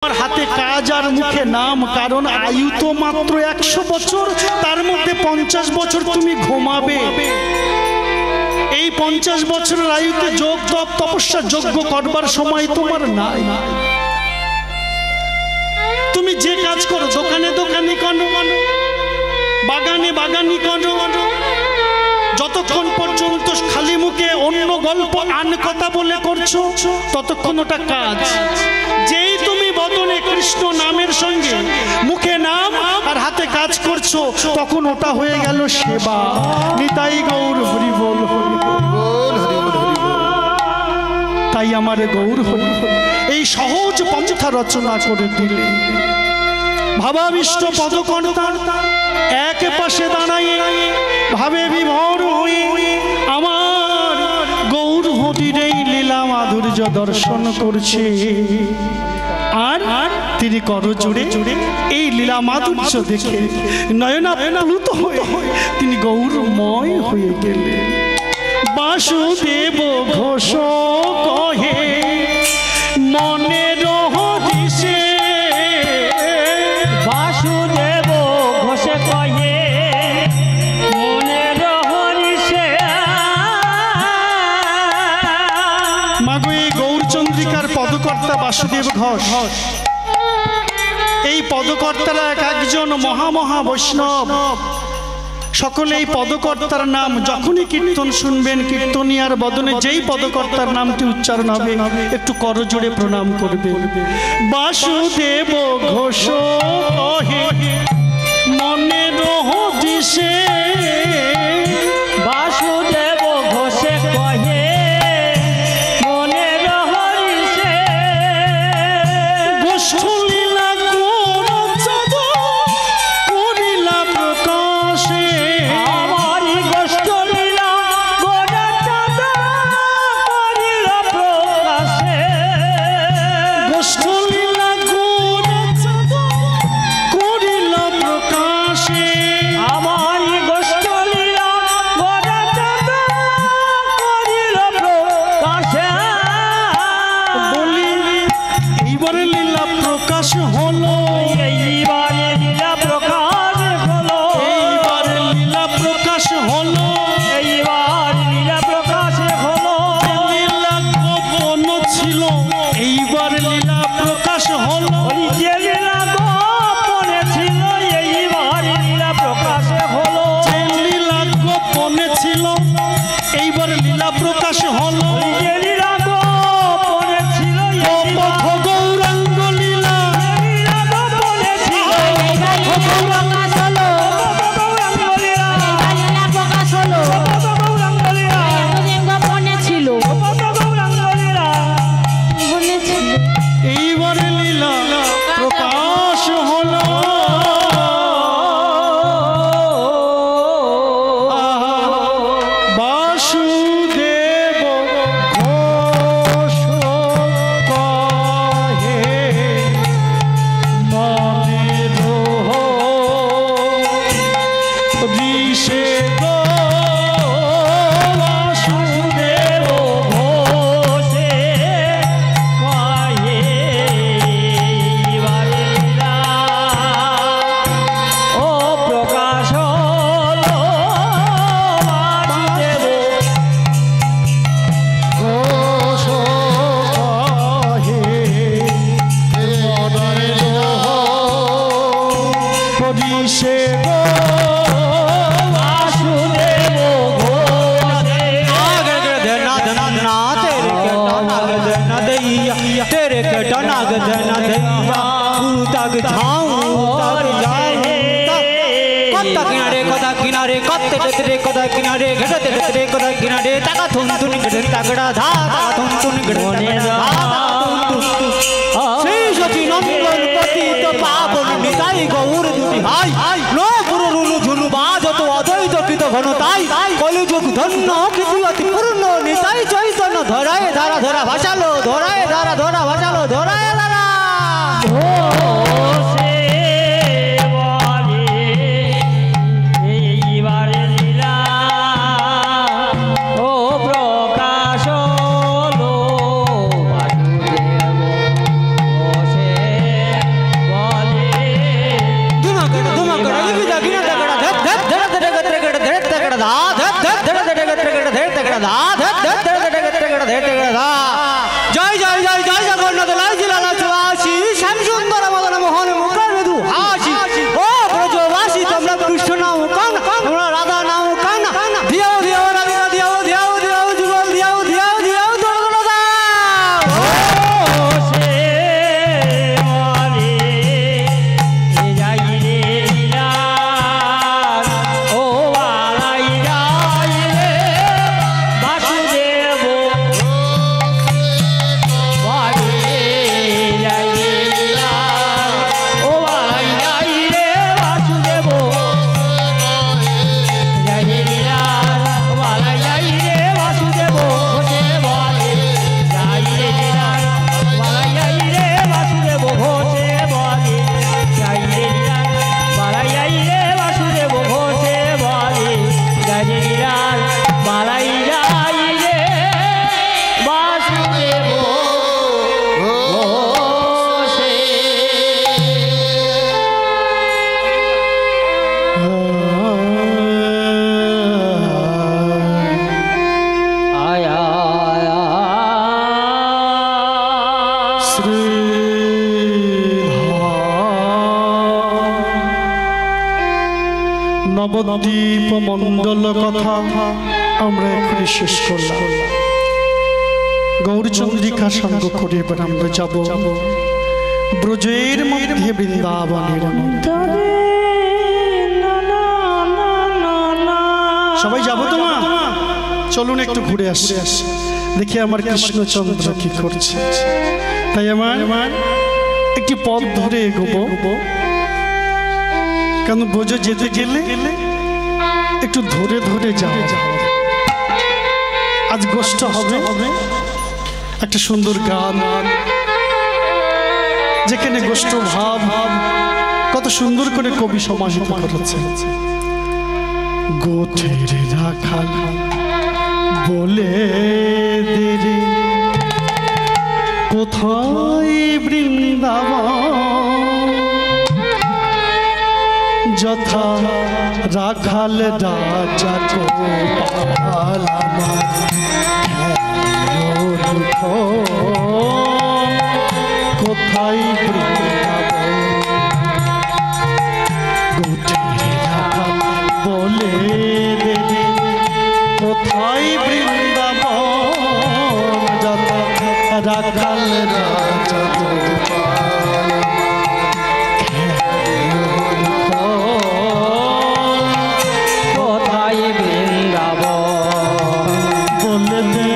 আমার হাতে কাজ আর মুখে নাম, কারণ আয়ু তো মাত্র 100 বছর, তার মধ্যে 50 বছর তুমি ঘুমাবে। এই 50 বছরের আয়ুতে যোগ তপ তপস্যা যজ্ঞ করবার সময় তোমার নাই। তুমি যে কাজ করো, দোকানে দোকানি করো, বাগানে বাগানি করো, যতক্ষণ পর্যন্ত খালি মুখে অন্য গল্প আন কথা বলে করছো ততক্ষণ ওটা কাজ। যেই তুমি বদনে কৃষ্ণ নামের সঙ্গে মুখে নাম আর হাতে কাজ করছো তখন ওটা হয়ে গেল সেবা। নিতাই গৌর হরি বল, হরি বল, হরি বল, হরি বল। তাই আমার গৌর হরি এই সহজ পন্থা রচনা করে দিলে। ভাবাবিষ্ট পদকর্তা এক পাশে দাঁড়াইয়ে ভাবে বিভোর হয়ে আমার গৌর হরির এই লীলা মাধুর্য দর্শন করছে। আর তিনি করজোড়ে এই লীলা মাধুর্য দেখে নয়নাপ্লুত হয়ে তিনি গৌরময় হয়ে গেলেন। বাসুদেব ঘোষ কহে মনের হদিসে, বাসুদেব ঘোষ কহে মনের হদিসে। মাগো এই গৌরচন্দ্রিকার পদকর্তা বাসুদেব ঘোষ, এই পদকর্তারা এক একজন মহা বৈষ্ণব। সকলে এই পদকর্তার নাম যখনই কীর্তন শুনবেন, কীর্তনিয়ার বদনে যেই পদকর্তার নামটি উচ্চারণ হবে একটু করজোড়ে প্রণাম করবে। বাসুদেব ঘোষ কহে মনের হদিসে, বাসুদেব ঘোষ কহে মনের হদিসে। গোষ্ঠলীলা করচদ করিলা প্রকাশে, আমারি গোষ্ঠলীলা করচদ করিলা প্রকাশে। গোষ্ঠলীলা করচদ করিলা প্রকাশে, আমারি গোষ্ঠলীলা করচদ করিলা প্রকাশে। বলি এইবারে লীলা প্রকাশ হলো, এইবারে লীলা প্রকাশ হলো, এইবারে লীলা প্রকাশ হলো। এইবার লীলা প্রকাশ হলো। লীলা গোপন ছিল এইবার লীলা প্রকাশ হলো। ওই যে লীলা গোপনে ছিল এইবার লীলা প্রকাশ হলো। যে লীলা গোপনে ছিল এইবার লীলা প্রকাশ হলো। ওই যে লীলা গোপনে ছিল পথ গৌরাঙ্গ লীলা, লীলা গোপনে ছিল গৌরাঙ্গ হলো। গৌরাঙ্গ লীলা প্রকাশ হলো, গৌরাঙ্গ লীলা এতদিন গোপনে ছিল গৌরাঙ্গ লীলা। বলেছিল। এইবারে লীলা প্রকাশ হলো। বাসুদেব ঘোষ কহে মনের হদিসে গো, বাসুদেব ঘোষে কহে এইবার লীলা ও প্রকাশ হলো। বাসুদেব ঘোষ কহে মনের হদিসে গো, বাসুদেব ঘোষে तेरे के टनाग देना दैया गुरु तक झाऊं तर जाए कत्ता किनारे कत्ते तेरे कदा किनारे घटते तेरे कदा किनारे ताका थुन थुन गड़े तगड़ा धा ताका थुन थुन गड़े धा श्री सती नंदन पति तो पावन निताई गौर दुटी हाय नो गुरु रुनु झुनु बाज तो अद्वैत कृत घन ताई कलिजुग धन्य कृति अति पूर्ण निताई चैतन्य धराए धारा धरा भाषालो धराए धारा धरा भाषालो धराए धारा ঘোষে বলে এইবার লীলা ও প্রকাশ হলো। বাসুদেব ঘোষে নবদ্বীপ মণ্ডল কথা আমরা এখানে শেষ করলাম। গৌরচন্দ্রিকা সঙ্গ করে এবার আমরা যাব ব্রজের মধ্যে বৃন্দাবনের মধ্যে। সবাই যাবো তো মা? চলুন একটু ঘুরে আসি, দেখি আমার কৃষ্ণচন্দ্র কি করছে। তাই আমার একটি পথ ধরে এগোবো, কেন ব্রজ যেতে গেলে একটু ধরে ধরে যাও। আজ গোষ্ঠ হবে একটা সুন্দর গান, যেখানে গোষ্ঠ ভাব কত সুন্দর করে কবি সমাহিত করেছে। গোঠের রাখাল বলে দেরি কোথায় বৃন্দাবন, যথা রাখাল রাজা গোপাল আমার কোথায় বৃন্দাবন। গোঠের রাখাল বলে দেরি কোথায় বৃন্দাবন, যথা রাখাল রাজা গোপাল কোথায় বৃন্দাবন বলে দে।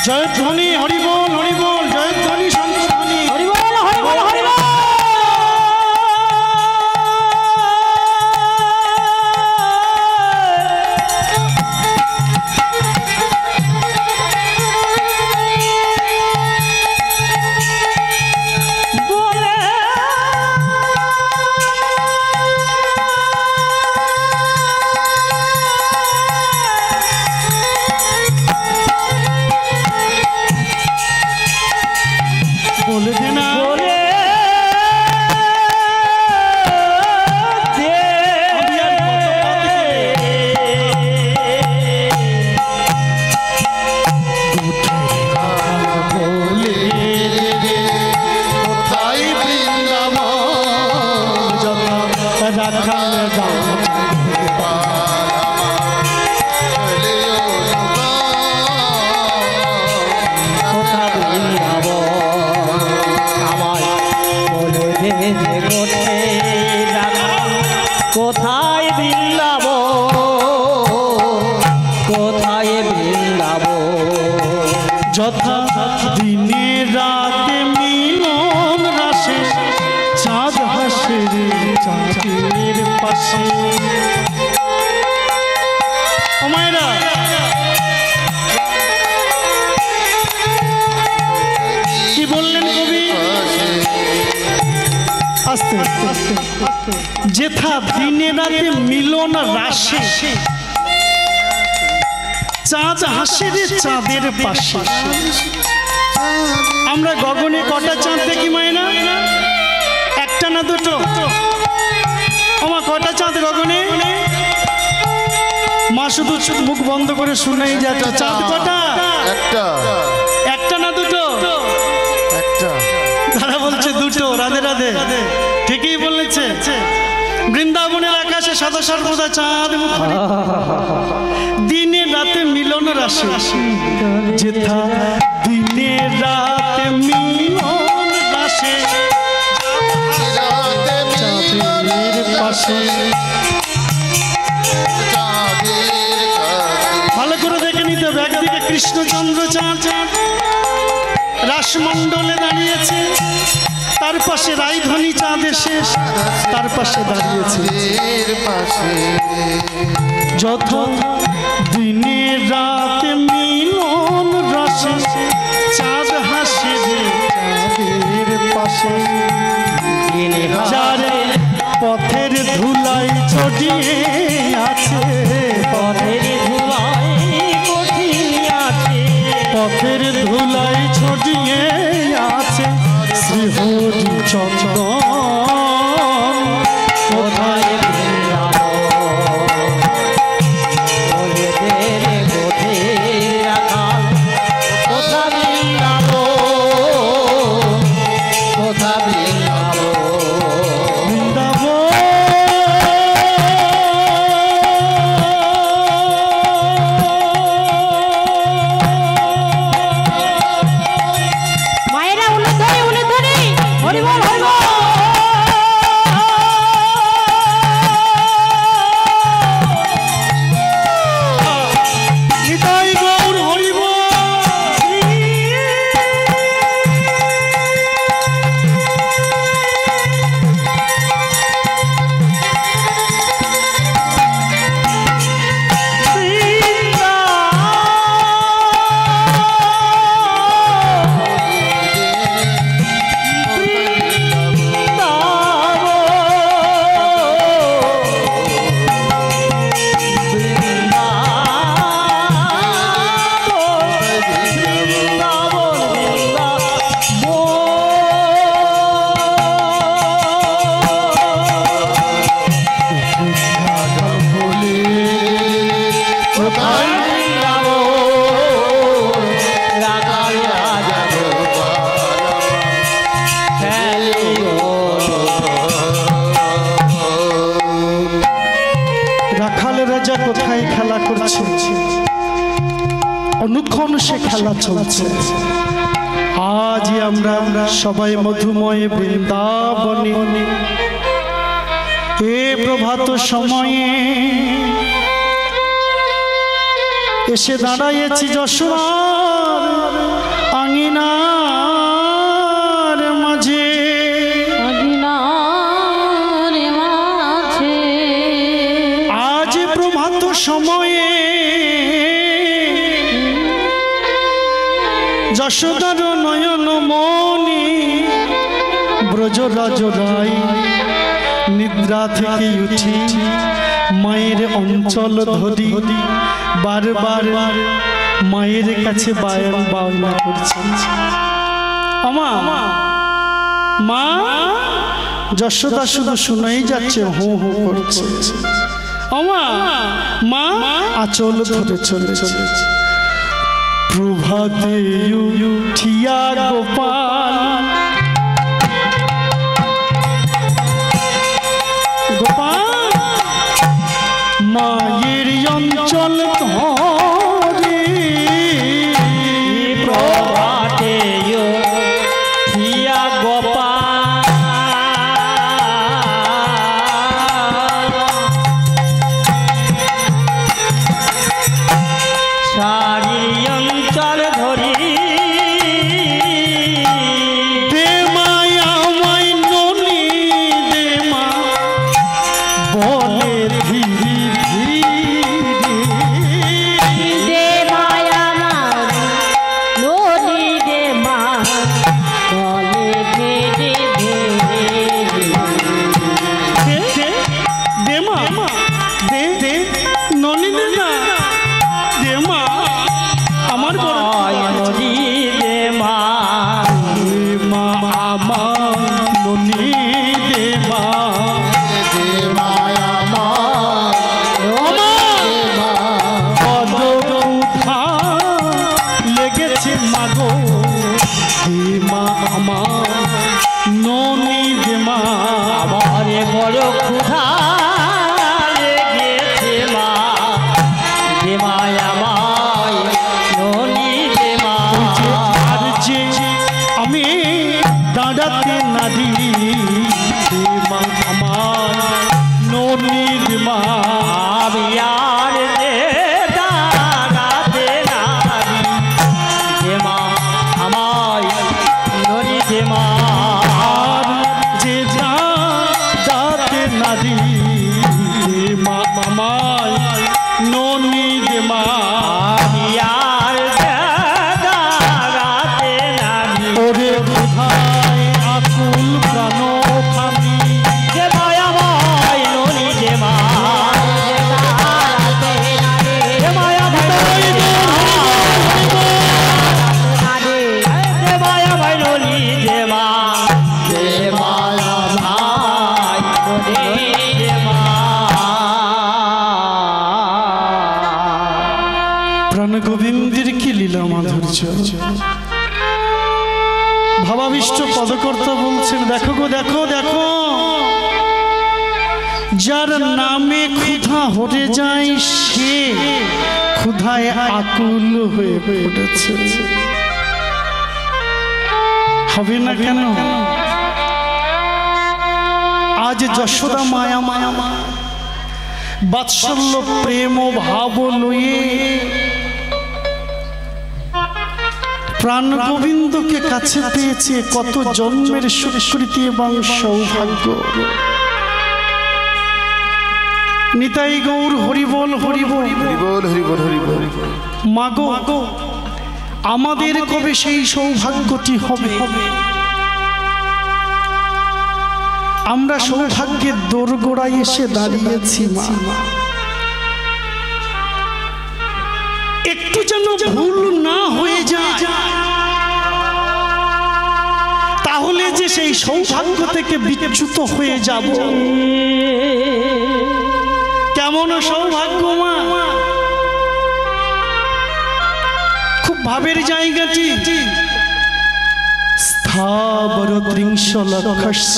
জয়ধ্বনি হরিবোল হরিবোল, জয়ধ্বনি সন্ধ্যাধ্বনি হরিবল হরিবল হরিবল। বলে দে না। বলে কোথায় বৃন্দাবন, যথা রাখাল কোথা বৃন্দাবন আমায় বলে দে যে গোঠে রাখাল কোথায় বৃন্দাবন, কোথায় বৃন্দাবন। যথা দিনে রাতে মিলন রাশে চাঁদ হাসে রে চাঁদের পাশে। ও মায়েরা, কি বললেন কবি? আস্তে আস্তে। যেথা দিনে রাতে মিলন রাশে চাঁদ হাসে রে চাঁদের পাশে। আমরা গগনে কটা চাঁদ দেখি মায়না? একটা না দুটো? আমা কটা চাঁদ গগনে? মা শুধু মুখ বন্ধ করে শুনেই যাচ্ছে। চাঁদ কটা? একটা। একটা না দুটো? একটা। তারা বলছে দুটো। রাধে রাধে, ঠিকই বলেছে। বৃন্দাবনের আকাশে সদা সর্বদা চাঁদ মুখরিত, দিনে রাতে মিলন রাশি। যেথা দিনে রাতে মিলন রাশে চাঁদের পাশে। ভালো করে দেখে নিতে হবে। একদিকে কৃষ্ণচন্দ্র চাঁদ রাসমণ্ডলে দাঁড়িয়েছে, তার পাশে রায়ধনী চাঁদ এসে তার পাশে দাঁড়িয়েছে। যথা দিনে রাতে মিলন রসে চাঁদ হাসে রে রথের ধুলাই ছড়িয়ে আছে শ্রীহরি চন্দন কোথায় অনুক্ষণ সে খেলা চলছে। আজ আমরা সবাই মধুময় বৃন্দাবনে এ প্রভাত সময়ে এসে দাঁড়াইছি যশোদার আঙিনার মাঝে। আজ প্রভাত সময়ে যশোদার নয়ন মনি ব্রজরাজ রায় নিদ্রা থেকে উঠি মায়ের অঞ্চল ধরি বারবার মায়ের কাছে বায়ন বায়না করছেন। আমা মা যশোদা শুধু শুনেই যাচ্ছে, হো হো করছে। আমা মা আঁচল ধরে চলেছে। প্রভাতে উঠিয়া গোপাল গোপাল মায়ের অঞ্চল ধরে প্রভাতে উঠিয়া গোপাল সারি অঞ্চল ধরি দে মায়া মাই ননি দে মা বলে ধীরে ধীরে দে মায়া লোনি দে মা বলে ধীরে ধীরে দে মা দে দে ননি দে না দে মা আমার বড় নদী দে মা দে মা আমার ননি দে মা পদকুঠা লেগেছে মাগো দে মা আমার ননি দে মা আমারে বড় ক্ষুধা লেগেছে মা দে মায়া মায় ননি দে মা আর যে আমি দাঁড়াতে নারী দে মা আমার ননি দে মা আমি আর যে দাঁড়াতে নারী দে মা আমায় ননি দে মা আর যে দাঁড়াতে নারী দে মা আমার ননি দে মা আমি আর যে দাঁড়াতে নারী ওরে কোথায় আকুল প্রাণ প্রাণ গোবিন্দের কি লীলা মাধুর্য। ভাবাবিষ্ট পদকর্তা বলছেন, দেখো গো দেখো দেখো, যার নামে ক্ষুধা হরে যায় সে ক্ষুধায় আকুল হয়ে পড়েছে। হবে না কেন? আজ যশোদা মায়া মায়া বাৎসল্য প্রেম ও ভাব লয়ে প্রাণ গোবিন্দকে কাছে পেয়েছে কত জন্মের সুস্মৃতি এবং সৌভাগ্য। নিতাই গৌর হরিবল হরিবল হরিবল হরিবল হরিবল। মাগো আমাদের কবে সেই সৌভাগ্যটি হবে? আমরা সৌভাগ্যের দোরগোড়ায় এসে দাঁড়িয়েছি মা। একটু যেন ভুল না হয়ে যায়, তাহলে যে সেই সৌভাগ্য থেকে বিচ্যুত হয়ে যাব। কেমন সৌভাগ্য মা! খুব ভাবের জায়গাটি। স্থাবর ত্রিংশ লক্ষস্য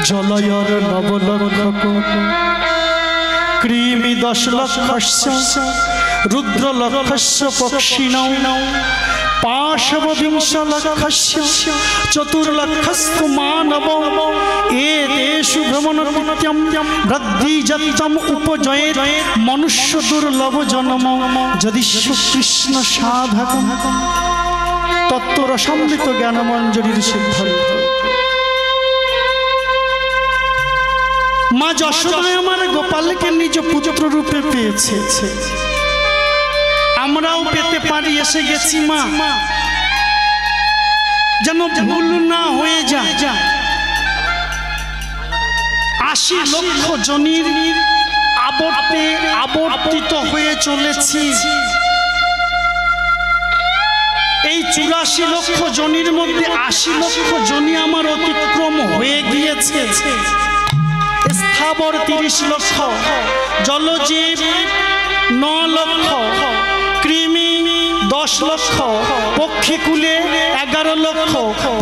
জলয়র নবলক্ষ কৃমি 10 লক্ষস্য রুদ্র লক্ষস্য পক্ষিণৌ পাশববিংশ লক্ষস্য চতুর্লক্ষস্তু মানব এতেষু ভ্রমণকৃত্যং বৃদ্ধিজাতম উপজয়েৎ মনুষ্য দুর্লভ জন্ম যদিষ্য কৃষ্ণ সাধকম। তত্ত্বরসামৃত জ্ঞানমঞ্জরির সিদ্ধান্ত। মা যশোদা আমার গোপালকে নিজ পুত্র রূপে পেয়েছে, আমরাও পেতে পারি। এসে গেছি মা, যেন ভুল না হয়ে যায়। 80 লক্ষ জনির আবর্তে আবর্তিত হয়ে চলেছি। এই 84 লক্ষ জনির মধ্যে 80 লক্ষ জনি আমার অতিক্রম হয়ে গিয়েছে। স্থাবর 30 লক্ষ, জলজীব 9 লক্ষ, কৃমি 10 লক্ষ, পক্ষীকুলে 11 লক্ষ,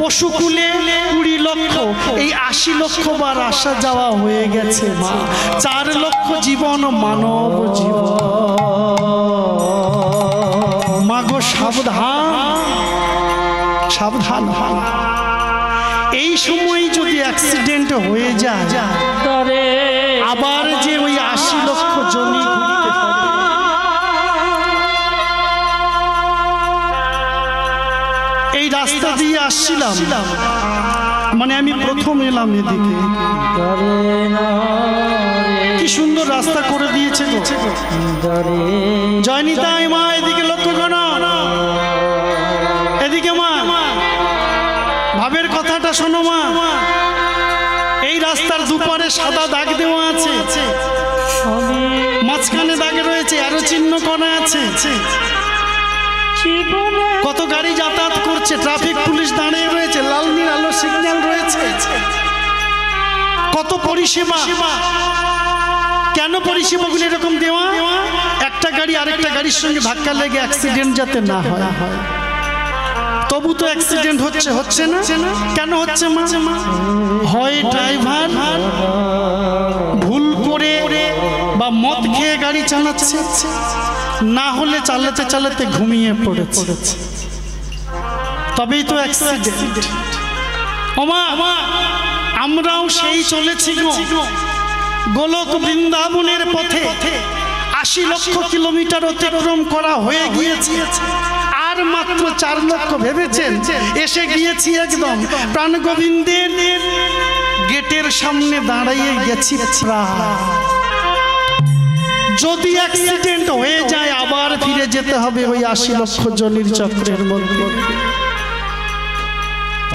পশুকুলে 20 লক্ষ। এই 80 লক্ষ বার আসা যাওয়া হয়ে গেছে মা। 4 লক্ষ জীবন মানব জীবন। মাগো সাবধান সাবধান। এই সময় যদি অ্যাক্সিডেন্ট হয়ে যায়, আবার যে ওই 80 লক্ষ জনি ঘুরতে হবে। এই রাস্তা দিয়ে আসছিলাম, মানে আমি প্রথম এলাম এদিকে। কি সুন্দর রাস্তা করে দিয়েছে গো। জয়নিতাই মা, এদিকে লক্ষ্য করো, এদিকে মা। ভাবের কথাটা শোনো মা। এই রাস্তার দুপারে সাদা দাগ দেওয়া আছে, মাঝখানে দাগ রয়েছে, আরো চিহ্ন করা আছে। কত গাড়ি যাতায়াত করছে, ট্রাফিক পুলিশ দাঁড়িয়ে রয়েছে, লাল নীল আলো সিগন্যাল রয়েছে। কত পরিষেবা। কেন পরিষেবাগুলো এরকম দেওয়া? একটা গাড়ি আরেকটা গাড়ির সঙ্গে ধাক্কা লেগে অ্যাক্সিডেন্ট যাতে না হয়। তবু তো অ্যাক্সিডেন্ট হচ্ছে না। কেন হচ্ছে মা? হয় ড্রাইভার ভুল করে বা মদ খেয়ে গাড়ি চালাচ্ছে, না হলে চালাতে চালাতে ঘুমিয়ে পড়েছে, তবেই তো অ্যাক্সিডেন্ট। ওমা আমরাও সেই চলেছি গো গোলক বৃন্দাবনের পথে। 80 লক্ষ কিলোমিটার অতিক্রম করা হয়ে গিয়েছে। আর মাত্র 4 লক্ষ ভেবেছেন, এসে গিয়েছি একদম প্রাণ গোবিন্দের গেটের সামনে দাঁড়িয়ে গেছি প্রায়। যদি অ্যাক্সিডেন্ট হয়ে যায় আবার ফিরে যেতে হবে ওই 80 লক্ষ জনির চক্রের মধ্যে।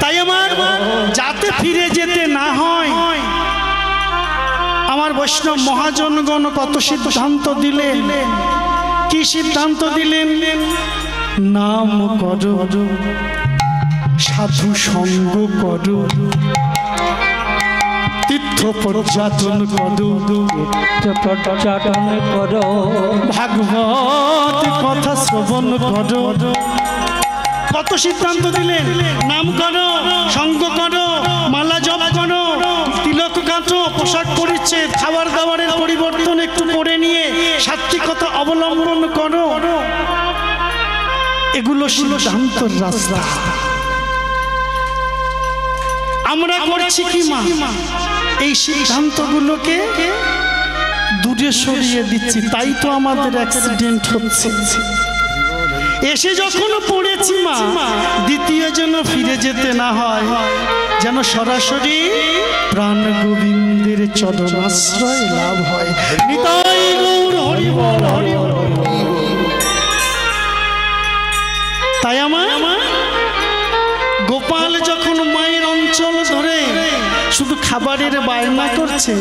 তাই আমার যাতে ফিরে যেতে না হয়, আমার বৈষ্ণব মহাজনগণ কত সিদ্ধান্ত দিলেন। কি সিদ্ধান্ত দিলেন? নাম করো, সাধু সঙ্গ করো, তীর্থ পর্যটন করো, পর্যটন করো, ভাগবত কথা শ্রবণ করো। কত সিদ্ধান্ত দিলেন, নাম করো, সঙ্গ করো, মালা জপ করো, তিলক কাটো, পোশাক পরিচ্ছেদ, খাবার দাবারের পরিবর্তন একটু করে নিয়ে সাত্বিকতা অবলম্বন করো। এগুলো সিদ্ধান্তর রাস্তা। আমরা করছি কি মা, এই সিদ্ধান্তগুলোকে দূরে সরিয়ে দিচ্ছি, তাই তো আমাদের অ্যাক্সিডেন্ট হচ্ছে। এসে যখন পড়েছি মা, দ্বিতীয় যেন ফিরে যেতে না হয়, যেন সরাসরি প্রাণ গোবিন্দের চরণাশ্রয় লাভ হয়। নিতাই গৌর হরি বল, হরি বল। তাই আমার গোপাল যখন মায়ের অঞ্চল ধরে শুধু খাবারের বায়না করছে,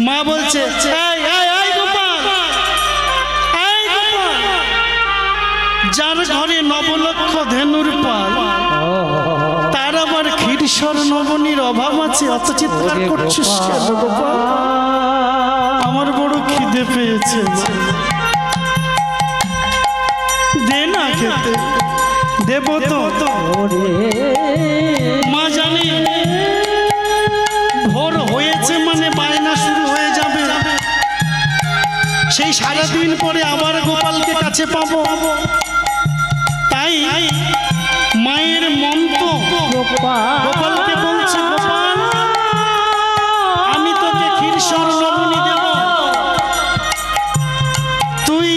মা বলছে এই এই এই গোপাল, এই গোপাল। যার ঘরে নবলক্ষ ধেনুর পাল, তার আবার ক্ষীরসর নবনীর অভাব আছে, অত চিৎকার করছিস কেন গোপাল? আমার বড় খিদে পেয়েছে, দে না খেতে। দেব তো মা জানি, ভোর হয়েছে মানে বায়না শুরু হয়ে যাবে। সেই সারাদিন পরে আবার গোপালকে কাছে পাবো, তাই মায়ের মন তো গোপালকে বলছে, গোপাল আমি তোকে ক্ষীরসর নবনী দেব, তুই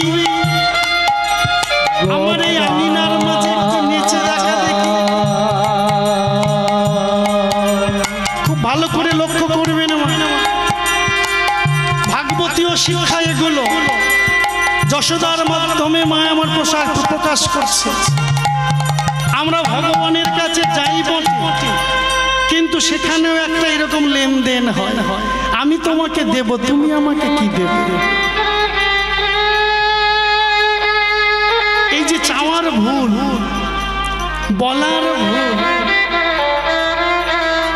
আমার এই আঙিনার মাঝে একটু নিচে দেখা দেখি। খুব ভালো করে লক্ষ্য করবেন, ভাগবতীয় শিক্ষা এগুলো। যশোদার মাধ্যমে মা আমার পোশাক প্রকাশ করছে। আমরা ভগবানের কাছে যাই বটে, কিন্তু সেখানেও একটা এরকম লেনদেন হয়, আমি তোমাকে দেব, তুমি আমাকে কি দেবে। এই যে চাওয়ার ভুল, বলার ভুল,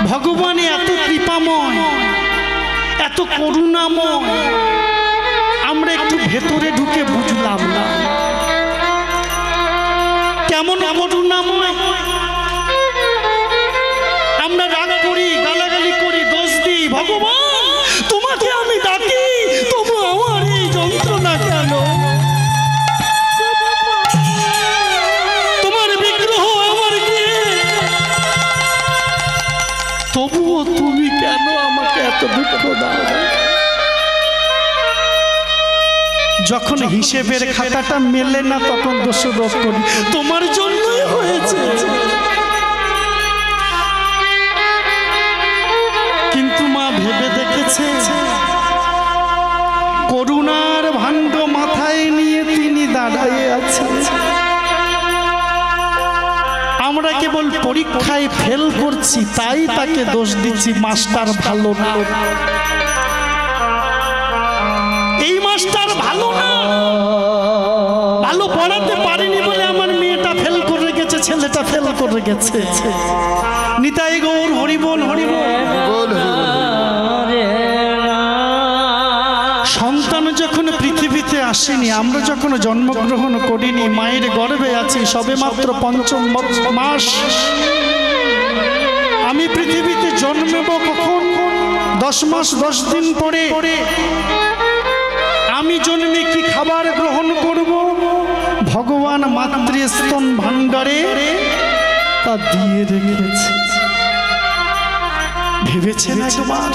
ভগবান এত কৃপাময়, এত করুণাময়, আমরা একটু ভেতরে ঢুকে বুঝলাম না কেমন করুণাময়। আমরা রাগ করি, গালাগালি করি, দোষ দিই, ভগবান তোমাকে আমি ডাকি, তবু আমার এই যন্ত্রণা কেন? তোমার বিগ্রহ আমার কি, তবুও তুমি কেন আমাকে এত দুঃখ দাও? যখন হিসেবের খাতাটা মেলে না, তখন দোষারোপ করি, তোমার জন্যই হয়েছে। কিন্তু মা ভেবে দেখেছে, করুণার ভাণ্ড মাথায় নিয়ে তিনি দাঁড়িয়ে আছেন। আমরা কেবল পরীক্ষায় ফেল করছি, তাই তাকে দোষ দিচ্ছি, মাস্টার ভালো না, এই মাস্টার ভালো না, ভালো পড়াতে পারেনি বলে আমার মেয়েটা ফেল করে গেছে, ছেলেটা ফেল করে গেছে। নিতাই গৌর হরি বল, হরি বল। সন্তান যখন পৃথিবীতে আসেনি, আমরা যখন জন্মগ্রহণ করিনি, মায়ের গর্ভে আছি সবে মাত্র ৫ম মাস। আমি পৃথিবীতে জন্মেব কখন? 10 মাস 10 দিন পরে। আমি জন্মে কি খাবার গ্রহণ করব? ভগবান মাতৃস্তন ভাণ্ডারে তা দিয়ে রেখেছে। ভেবেছেন একবার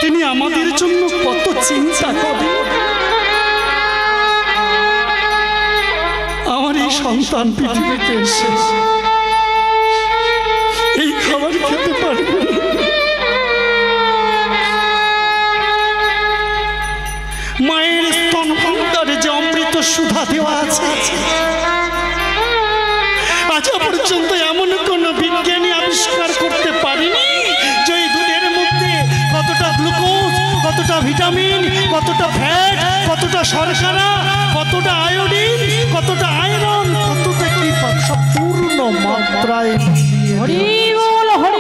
তিনি আমাদের জন্য কত চিন্তা করেন? আমার এই সন্তান পৃথিবীতে এসে এই খাবার খেতে পারবে না, মায়ের স্তন ভাণ্ডারে যে অমৃত সুধা দেওয়া আছে, আজ পর্যন্ত এমন কোন বিজ্ঞানী আবিষ্কার করতে পারেনি যে এই দুধের মধ্যে কতটা গ্লুকোজ, কতটা ভিটামিন, কতটা ফ্যাট, কতটা শর্করা, কতটা আয়োডিন, কতটা আয়রন, কতটা কি সব পূর্ণ মাত্রায়। হরি বল, হরি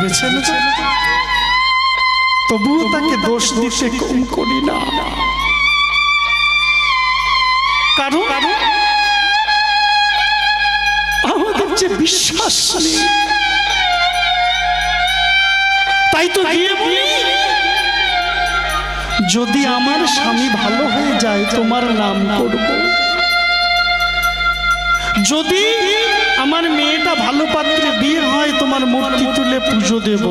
ভেবেছেন? তবুও তাকে দোষ দিতে কম করি না, কারণ আমাদের যে বিশ্বাস নেই। তাই তো গিয়ে বলি, যদি আমার স্বামী ভালো হয়ে যায় তোমার নাম করব, যদি আমার মেয়েটা ভালো পাত্রে বিয়ে হয় তোমার মূর্তি তুলে পুজো দেব।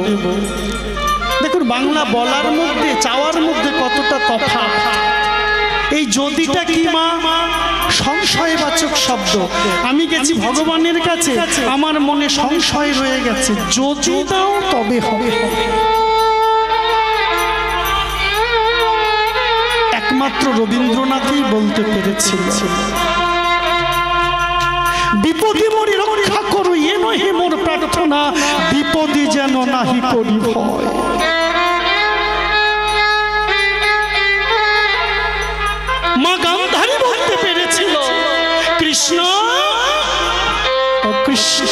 দেখুন, বাংলা বলার মধ্যে চাওয়ার মধ্যে কতটা তফাৎ। এই যদিটা কি মা সংশয়বাচক শব্দ। আমি গেছি ভগবানের কাছে, আমার মনে সংশয় রয়ে গেছে, যদি দাও তবে হবে। একমাত্র রবীন্দ্রনাথই বলতে পেরেছিল, বিপদে মরি রক্ষা করো এ নহে মোর প্রার্থনা, বিপদে যেন নাহি করি ভয়। মা গান্ধারী বলতে পেরেছিল, কৃষ্ণ ও কৃষ্ণ।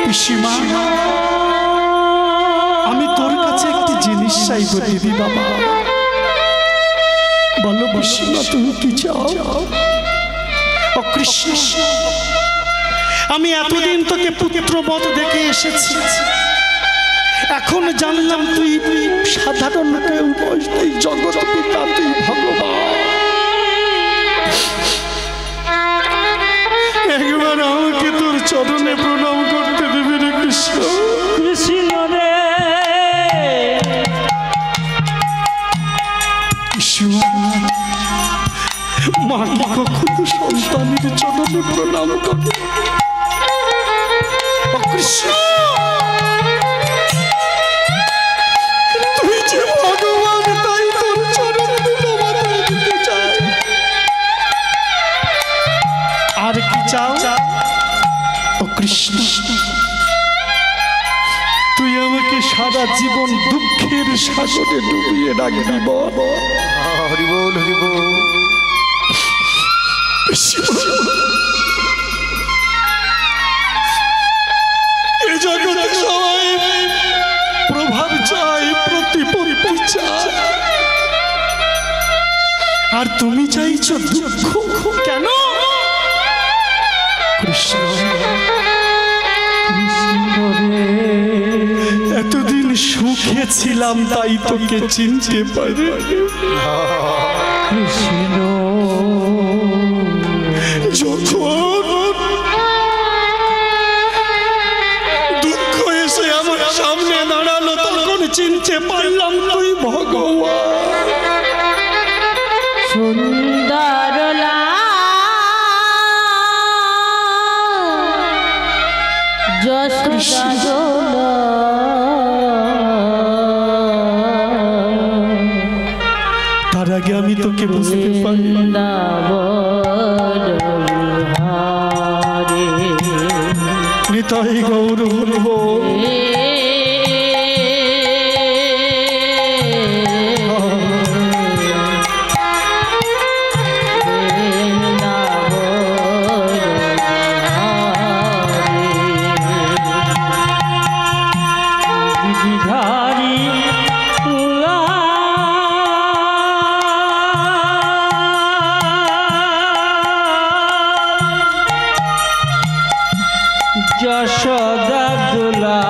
পিসিমা, আমি তোর কাছে একটি জিনিস চাইব দিদি বাবা। বলো পিসিমা, তুমি কি চাও? ও কৃষ্ণ, আমি এতদিন তোকে পুত্রবৎ দেখে এসেছি, এখন জানলাম তুই সাধারণ কেউ নস, তুই জগৎ পিতা, তুই ভগবান। একবার আমাকে তোর চরণে প্রণাম করতে দেবে রে কৃষ্ণ। কৃষ্ণ রে, মা কি কখনো সন্তানের চরণে প্রণাম করে? ও কৃষ্ণ, তুই যে ভগবান, তাই তোর চরণ দুটো মাথায় দিতে চাই। আর কি চাও? ও কৃষ্ণ, তুই আমাকে সারা জীবন দুঃখের সাগরে ডুবিয়ে রাখবি। হরি বল, হরি বল। এ জগতে সবাই প্রভাব চাই, প্রতিপত্তি চায়, আর তুমি চাইছো দুঃখ। কেন? কৃষ্ণ, এতদিন সুখে ছিলাম তাই তোকে চিনতে পারি। কৃষ্ণ, যখন দুঃখ এসে আমার সামনে দাঁড়ালো তখন চিনতে পারলাম তুই ভগবান। সুন্দর তার আগে আমি তোকে বুঝতে পারি। নিতাই গৌর যশোদা দুলা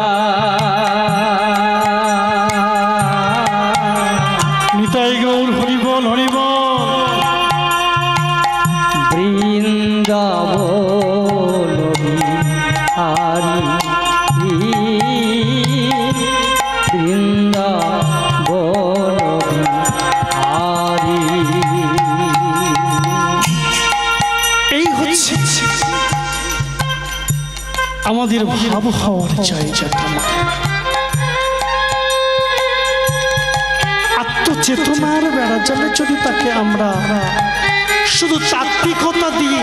নিতাই গৌর হরিবল হরিবল। বৃন্দাবন হারি বৃন্দাবন হারি। এই হচ্ছে আমাদের ভাব হওয়ার জায়গাটা। আত্মচেতনার বেড়াজালে যদি তাকে আমরা শুধু তাত্ত্বিকতা দিয়ে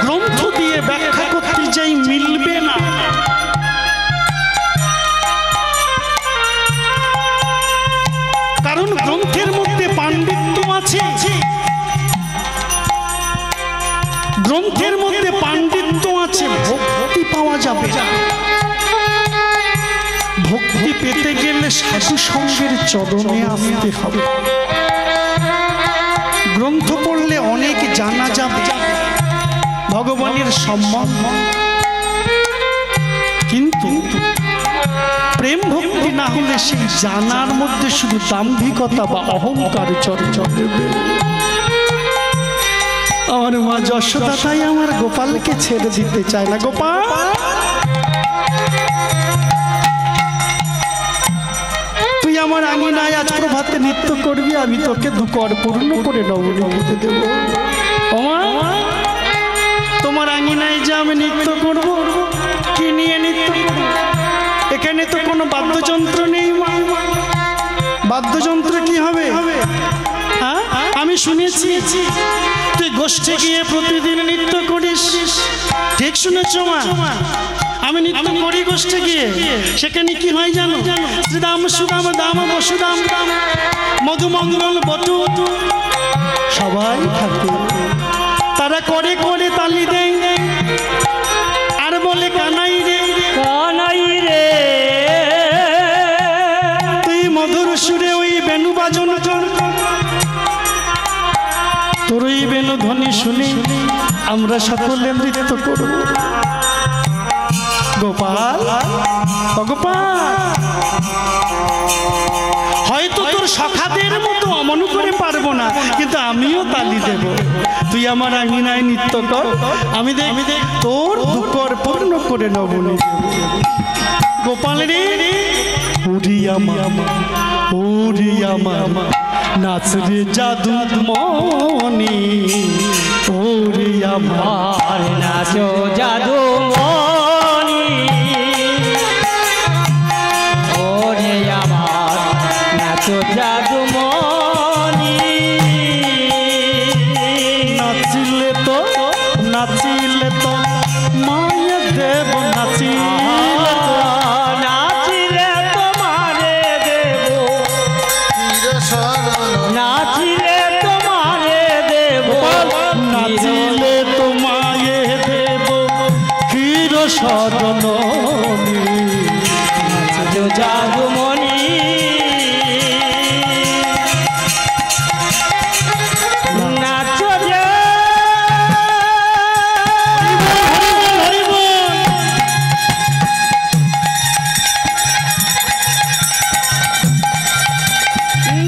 গ্রন্থ দিয়ে ব্যাখ্যা করতে যাই, মিলবে না। কারণ গ্রন্থের মধ্যে পাণ্ডিত্য আছে, গ্রন্থের মধ্যে পাণ্ডিত্য আছে, যাবে না। ভক্তি পেতে গেলে সাধু সঙ্গের চরণে আসতে হবে। গ্রন্থ পড়লে অনেক জানা যাবে ভগবানের সম্মান, কিন্তু প্রেম ভক্তি না হলে সেই জানার মধ্যে শুধু দাম্ভিকতা বা অহংকার চর্চবে। আমার মা যশোদা তাই আমার গোপালকে ছেড়ে দিতে চায় না। গোপাল, তুই আমার আঙিনায় আজ প্রভাতে নৃত্য করবি, আমি তোকে দুকর পূর্ণ করে নবনীতে দেব। তোমার আঙিনায় যে আমি নৃত্য করব, কি নিয়ে নৃত্য করব? এখানে তো কোনো বাদ্যযন্ত্র নেই মা। বাদ্যযন্ত্র কি হবে? হ্যাঁ, আমি শুনেছি তুই গোষ্ঠী গিয়ে প্রতিদিন নৃত্য করিস। ঠিক শুনেছ মা, আমি নৃত্য করি গোষ্ঠী গিয়ে। সেখানে কি হয় জানো? শ্রীদাম সুদাম দাম বসুদাম মধুমঙ্গল বটু সবাই থাকে। তারা করে করে তালি দেয় আর বলে কানাই রে কানাই রে। তুই মধুর সুরে ওই বেণু বাজন কর। তোর ওই বেণু ধ্বনি শুনে আমরা সকলে নৃত্য করব। গোপাল, গোপাল, হয়তো তোর সখাদের মতো অমন করে পারবো না, কিন্তু আমিও তালি দেব। তুই আমার আঙিনায় নৃত্য কর, আমি দেখ তোর দুকর পূর্ণ করে নবনী। গোপাল রে, উড়িয়া মামা, উড়িয়া মামা, নাচ রে জাদু মনি, উড়িয়া মামা, নাচো জাদু মনি, ওরে আমার নাচো জাদু মনি। নাচিলে তো মায়া দেব, নাচিলে তো নাচিলে তোমারে দেব, নাচিলে তোমারে দেব, নাচিলে তো মায়ে দেব ক্ষীর সদন। নাচো জাদু মনি, নাচো যে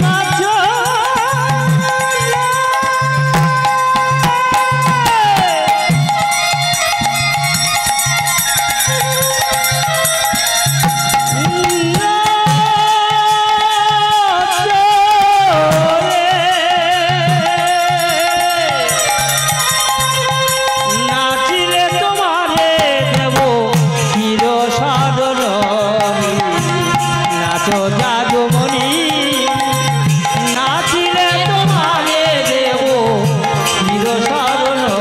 নাচো নাচিলে তোমারে দেব চির সাধনী। নাচো জাদুমণি, নাচিলে তোমারে দেব চির সাধনী।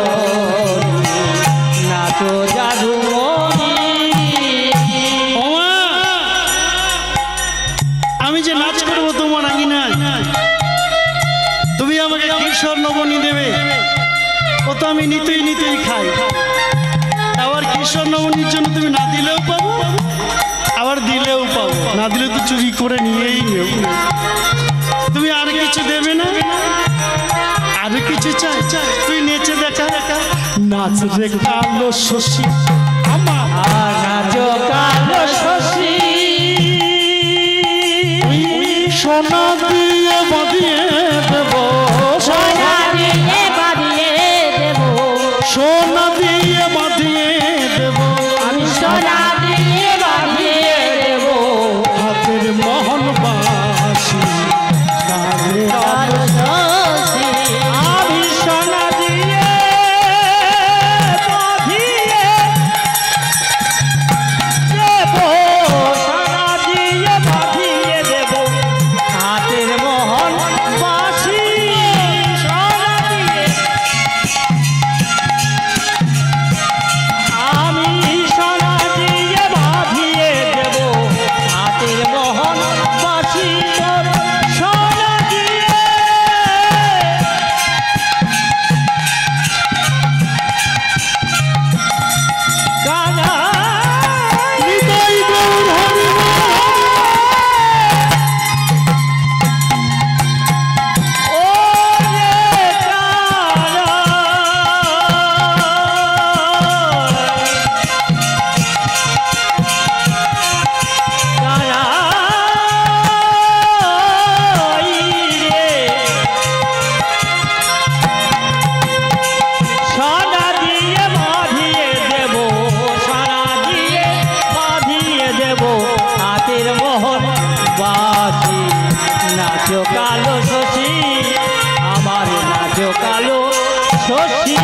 নাচো জাদুমণি। আমি যে নাচ করবো তোমার আঙিনায়, তুমি আমাকে কিশোর নবনী দেবে। ও তো আমি নিতেই খাই। আবার কিশোর নবনীর জন্য তুমি না দিলেও পাবো, আবার দিলেও পাবো। না দিলে তো চুরি করে নিয়েই নেব। তুমি আর কিছু দেবে না? আর কিছু চাই? তুই নেচে দেখা। নাচ রে কালো শশী আমার, আর নাচো কালো শশী, সোনা দিয়ে বাঁধিয়ে দেব, সোনা দিয়ে বাঁধিয়ে দেব, সোনা দিয়ে বাঁধিয়ে দেব, আমি সোনা দিয়ে বাঁধিয়ে দেব। হাতের মোহন বাসি কানে কালো শশী, আমি সোনা দিয়ে বাঁধিয়ে দেব, সোনা দিয়ে বাঁধিয়ে দেব। হাতের মোহন বাসি নাচো কালো শশী আমার নাচো কালো শশী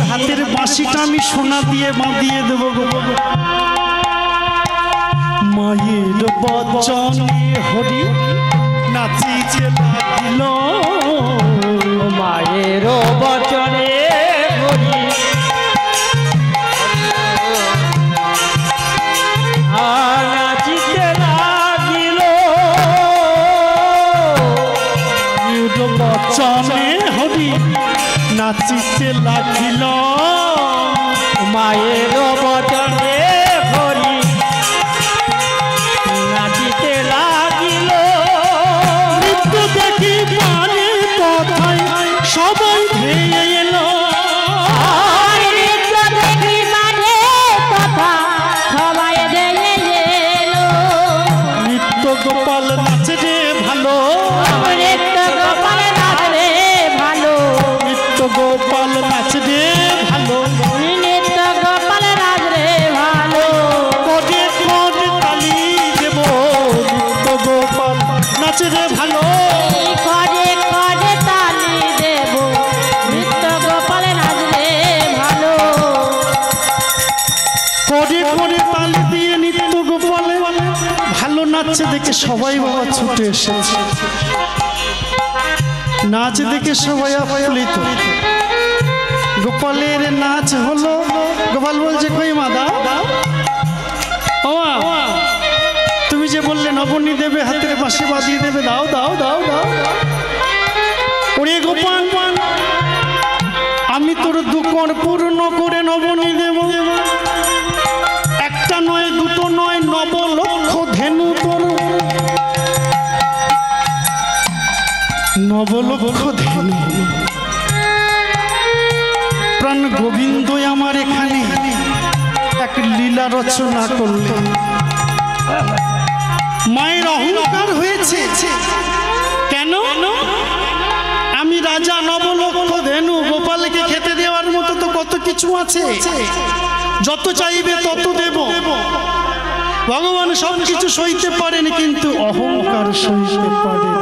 হাতের বাঁশিটা আমি সোনা দিয়ে বাঁধিয়ে দেবো গো মায়ের বচনে হরি নাচিতে লাগিল মায়ের বচনে হরি নাচিতে লাগিল বচনে হরি নাচিতে লাগিল মায়ের বচনে হরি নাচিতে লাগিল নৃত্য দেখি পানে কথায় সবাই ধেয়ে এলো নৃত্য দেখি মানে কথা সবাই দেখে এলো নৃত্য গোপাল নাচে রে ভালো নৃত্য গোপাল নাচে ভালো নৃত্য গোপাল নাচে রে ভালো নৃত্য গোপাল নাচে ভালো কদে কদে তালি দেব নৃত্য গোপাল নাচে রে ভালো করে করে তালি দেব নৃত্য গোপাল নাচে ভালো করে করে তালি দিয়ে নৃত্য গোপালে ভালো নাচছে দেখে সবাই বাবা ছুটে এসেছে নাচ দেখে সবাই আপ্লুত গোপালের নাচ হলো গোপাল বলছে কই মা দাও ও মা, তুমি যে বললে নবনী দেবে হাতের পাশে বাঁধিয়ে দেবে দাও দাও দাও দাও ওরে গোপাল আমি তোর দুকর পূর্ণ করে নবনী দেব একটা নয় দুটো নয় 9 লক্ষ ধেনু তোর 9 লক্ষ ধেনু প্রাণ গোবিন্দ আমার এখানে এক লীলা রচনা করলেন মায়ের অহংকার হয়েছে কেন আমি রাজা 9 লক্ষ ধেনু গোপালকে খেতে দেওয়ার মতো তো কত কিছু আছে যত চাইবে তত দেব ভগবান সব কিছু সইতে পারেন কিন্তু অহংকার সইতে পারেন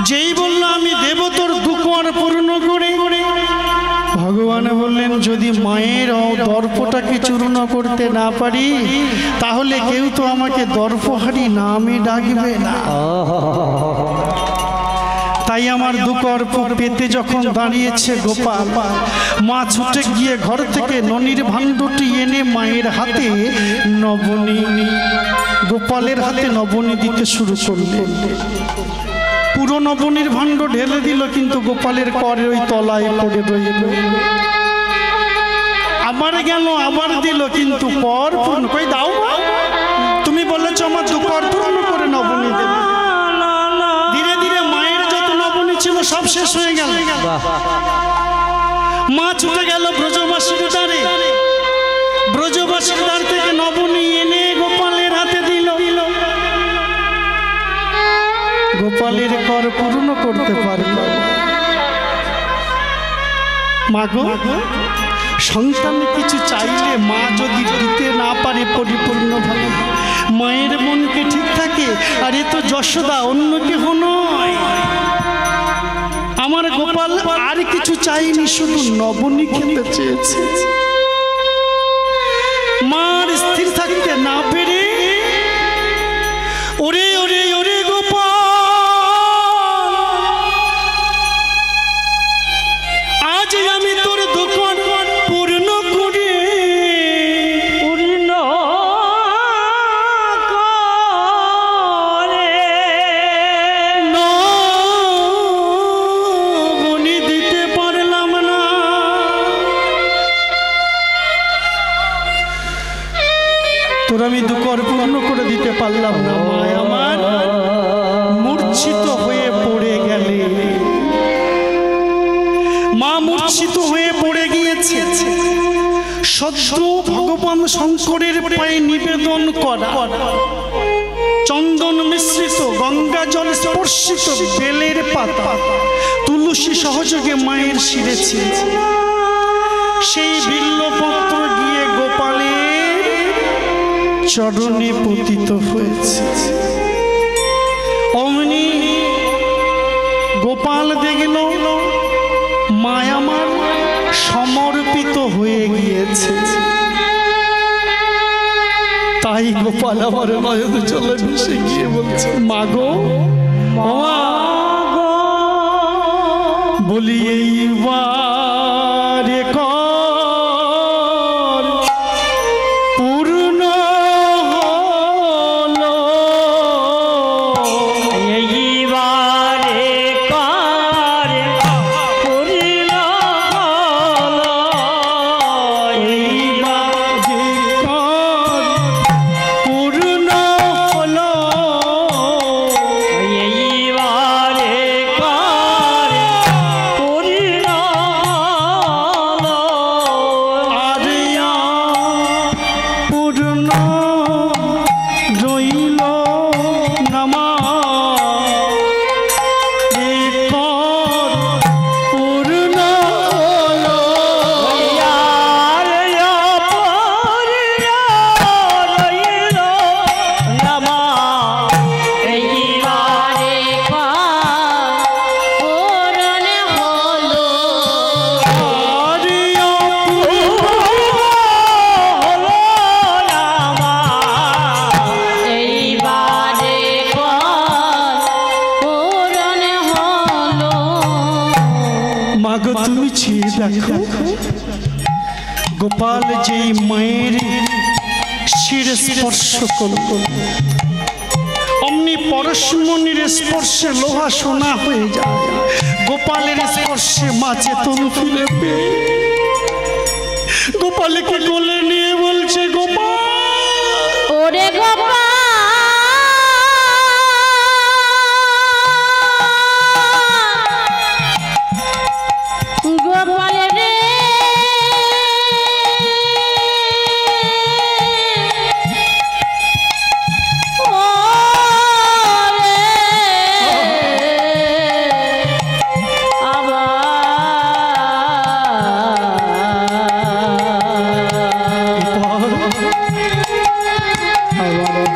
যেই বলল আমি দেব তোর দুকর পূর্ণ করে ভগবান বললেন যদি মায়ের দর্পটাকে চূর্ণ করতে না পারি তাহলে কেউ তো আমাকে দর্পহারি নামে ডাকবে না তাই আমার দুকর পেতে যখন দাঁড়িয়েছে গোপাল মা ছুটে গিয়ে ঘর থেকে ননির ভাণ্ডটি এনে মায়ের হাতে নবনী গোপালের হাতে নবনী দিতে শুরু করলেন পুরো নবনীর ভাণ্ড ঢেলে দিল কিন্তু গোপালের করে ওই তলায় পড়ে রইল আবার গেল আবার দিল কিন্তু পর পূর্ণ কই দাও তুমি বলেছ আমার দুকর পূর্ণ করে নবনী দেবে ধীরে ধীরে মায়ের যত নবনী ছিল সব শেষ হয়ে গেল মা ছুটে গেল ব্রজবাসীর দ্বারে ব্রজবাসীর দ্বার থেকে নবনী এনে গোপালের হাতে দিল গোপালের কর পূর্ণ করতে পারল মাগো সন্তান কিছু চাইলে মা যদি দিতে না পারে পরিপূর্ণভাবে মায়ের মনকে ঠিক থাকে আর এ তো যশোদা অন্য কেহ নয় আমার গোপাল আর কিছু চাইনি শুধু নবনী খেতে চেয়েছে মার স্থির থাকতে না পেরে ওরে ওরে ওরে গোপাল আজ আমি তোর দোকান পূর্ণ করে পূর্ণ করে নবনী দিতে পারলাম না তোর আমি দুকর পূর্ণ করে দিতে পারলাম না মায় আমার মূর্ছিত হয়ে পড়ে গেলে মা মূর্ছিত হয়ে পড়ে গিয়েছে সদ্য ভগবান শঙ্করের পায়ে নিবেদন করা চন্দন মিশ্রিত গঙ্গা জল স্পর্শিত বেলের পাতা তুলসী সহযোগে মায়ের শিরে ছিল সেই বিল্লপত্র গিয়ে গোপালের চরণে পতিত হয়েছে। অমনি গোপাল দেখল মা আমার সমর্পিত হয়ে গিয়েছে। তাই গোপাল আমার নয়ন জলে ভেসে গিয়ে বলছে, মা গো, বলি এইবারে কর পূর্ণ হলো, এইবারে কর পূর্ণ হলো, এইবারে কর পূর্ণ হলো, এইবারে কর পূর্ণ হলো, আরিয়া পূর্ণ রইল নামা রে কর পূর্ণ হলো, আর পূর্ণ রইল নামা, এইবারে পূরণ হলো, আরিয়া হলো নামা, এইবারে পূরণ হলো। মাগো তুমি চেয়ে দেখো, গোপাল যেই মায়ের শির স্পর্শ করল, অমনি পরশমণির স্পর্শে লোহা সোনা হয়ে যায়। গোপালের স্পর্শে মা চেতন ফিরে পেয়ে গোপালকে কোলে নিয়ে বলছে, গোপাল ওরে গোপাল, গোপাল রে, ও রে, আমার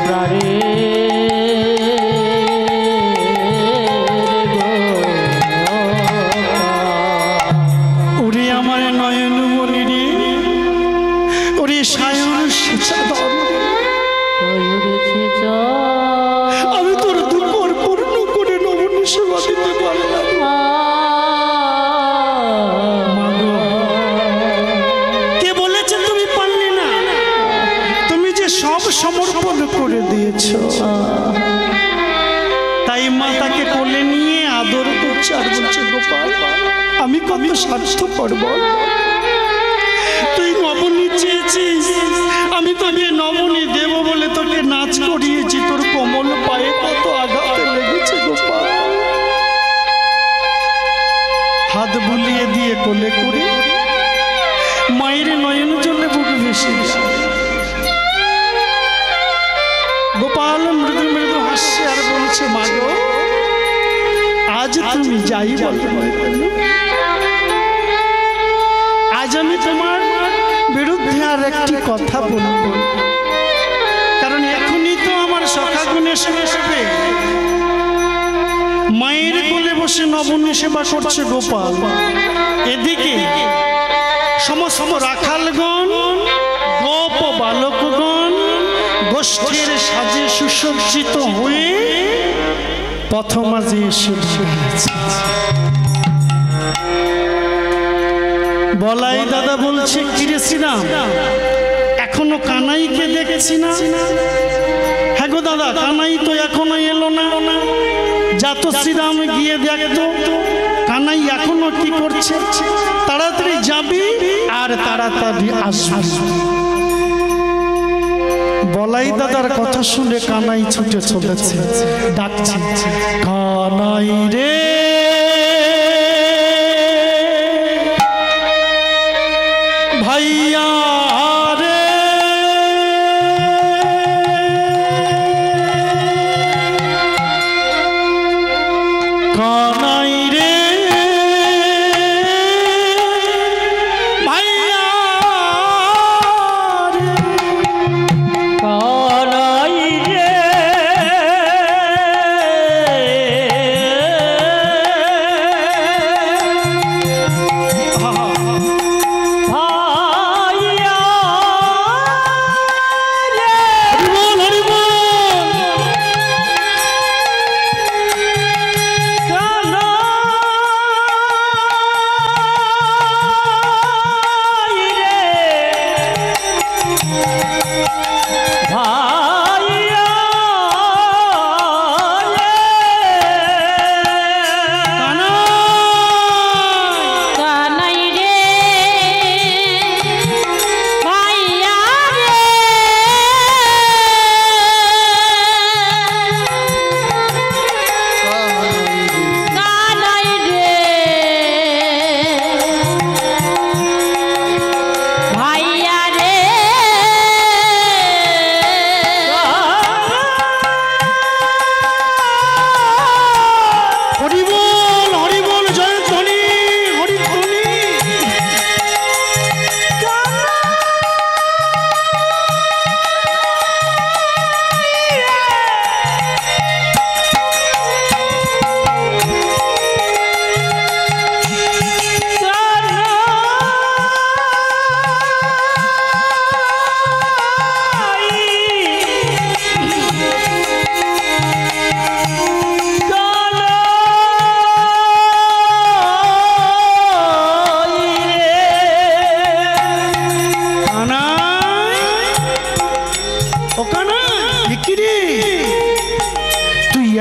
প্রাণে ওরে আমার নয়ন মনি রে, ওরে সায়ন সাধন, আমি তোর দুপুর পূর্ণ করে নবন সেবা দিতে পারলাম। কে বলেছে তুমি পারলে না? তুমি যে সব সমর্পণ করে দিয়েছ। তাই মাতাকে কোলে নিয়ে আদর করছে আর বলছে, গোপাল আমি কত স্বার্থপর বল, তুই নবনী চেয়েছিস, আমি তোকে নবনী দেব বলে তোকে নাচ করিয়েছি, তোর কোমল পায়ে কত আঘাতে লেগেছে গোপাল। হাত বুলিয়ে দিয়ে কোলে করে মায়ের নয়ন জলে বুক ভেসে যায়। গোপাল মৃদু মৃদু হাসছে আর বলছে, মা গো, আজ তুমি যাই বলো না কেন, আজ আমি তোমার বিরুদ্ধে আর একটি কথা বলবো, কারণ এখনই তো আমার সখাগুণে শুনে মায়ের কোলে বসে নবনী সেবা করছে গোপাল। এদিকে সমস্ত রাখালগণ, গোপ বালকগণ গোষ্ঠীর সাজে সুসজ্জিত হয়ে পথমাঝে এসে বসেছে। বলাই দাদা বলছে, কিরে শ্রীরাম, এখনো কানাইকে দেখছি না? হ্যাঁ গো দাদা, কানাই তো এখনো এলো না। যা তো শ্রীরাম গিয়ে দেখতো কানাই এখনো কি করছে, তাড়াতাড়ি যাবি আর তাড়াতাড়ি আসবি। বলাই দাদার কথা শুনে কানাই ছুটে চলেছে, ডাকছে, কানাই রে, ভাইয়া রে, কানাই রে, ভাইয়া রে,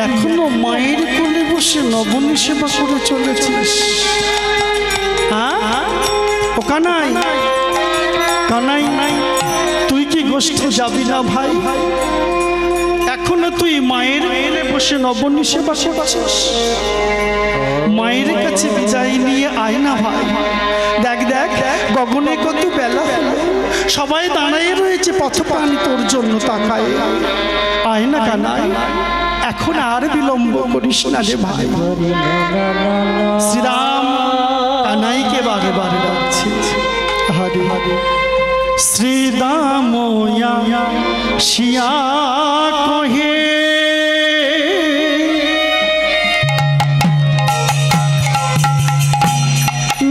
এখনো মায়ের কোলে বসে নবনী সেবা করে চলেছিস? হ্যাঁ ও কানাই, কানাই তুই কি গোষ্ঠে যাবি না ভাই? এখনো তুই মায়ের কোলে বসে নবনী সেবা করছিস? মায়ের কাছে বিদায় নিয়ে আয় না ভাই। দেখ দেখ গগনে কত বেলা হলো, সবাই দাঁড়িয়ে রয়েছে পথপানি তোর জন্য তাকায়। আয় না কানাই, এখন আর বিলম্ব করিস না রে ভাই। শ্রীরাম কানাইকে বারে বারে ডাকছে, হরে হরে শ্রীরাম শিয়া কহে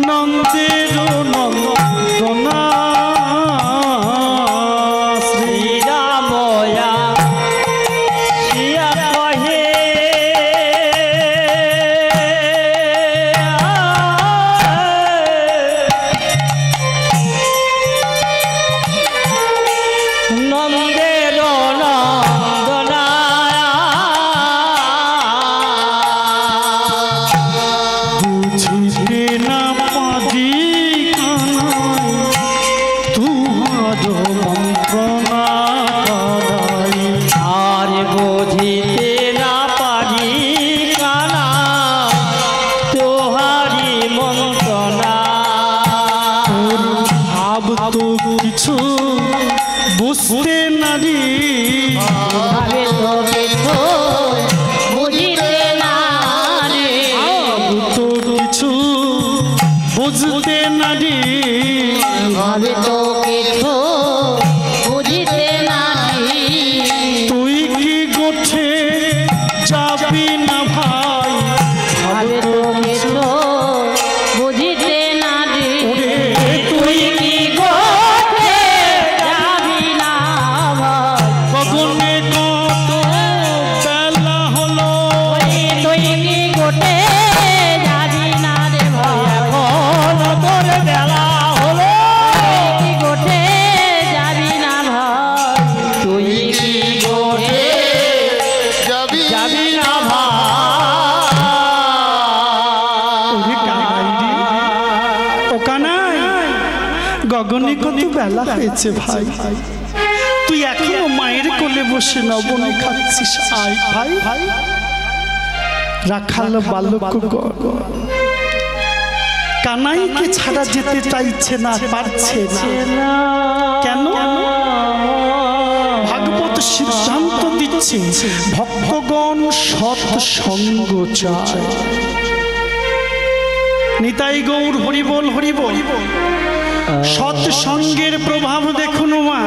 নন্দের নন্দনা শ্রীরাময়া শিয়া কহে নন্দের নন্দনা বুঝিতে না পারি কানাই তুহার মন্ত্রণা করাই। আর বুঝিতে না পারি কানা তোহারি মন্ত্রণা। ভাব তো কিছু বুঝতে নারি, ভাবে তো কিছু বুঝিতে না রে, ভাব তো কিছু বুঝতে নারি। ভাবে তো কিছু বুঝিতে না রে, তুই কি গোঠে যাবি না ভাই? ভাবে তো কিছু বুঝিতে না রে, তুই কি গোঠে যাবি না ভাই? গগনে কত বেলা হলো, তুই কি গোঠে যাবি না রে ভাই? এখন তোর বেলা হলো, তুই কি গোঠে যাবি না ভাই? তুই কি গোঠে যাবি যাবি না ওরে কানাই রে, ও কানাই গগনে কত বেলা হয়েছে ভাই, তুই এখনো মায়ের কোলে বসে নবনী খাচ্ছিস? আয় ভাই ভাই। রাখাল বালক কানাইকে ছাড়া যেতে চাইছে না, পারছে না। কেন? ভাগবত সিদ্ধান্ত দিচ্ছে ভক্তগণ সৎ সঙ্গ চায়। নিতাই গৌর হরিবল হরিবল। সৎ সঙ্গের প্রভাব দেখুন মা,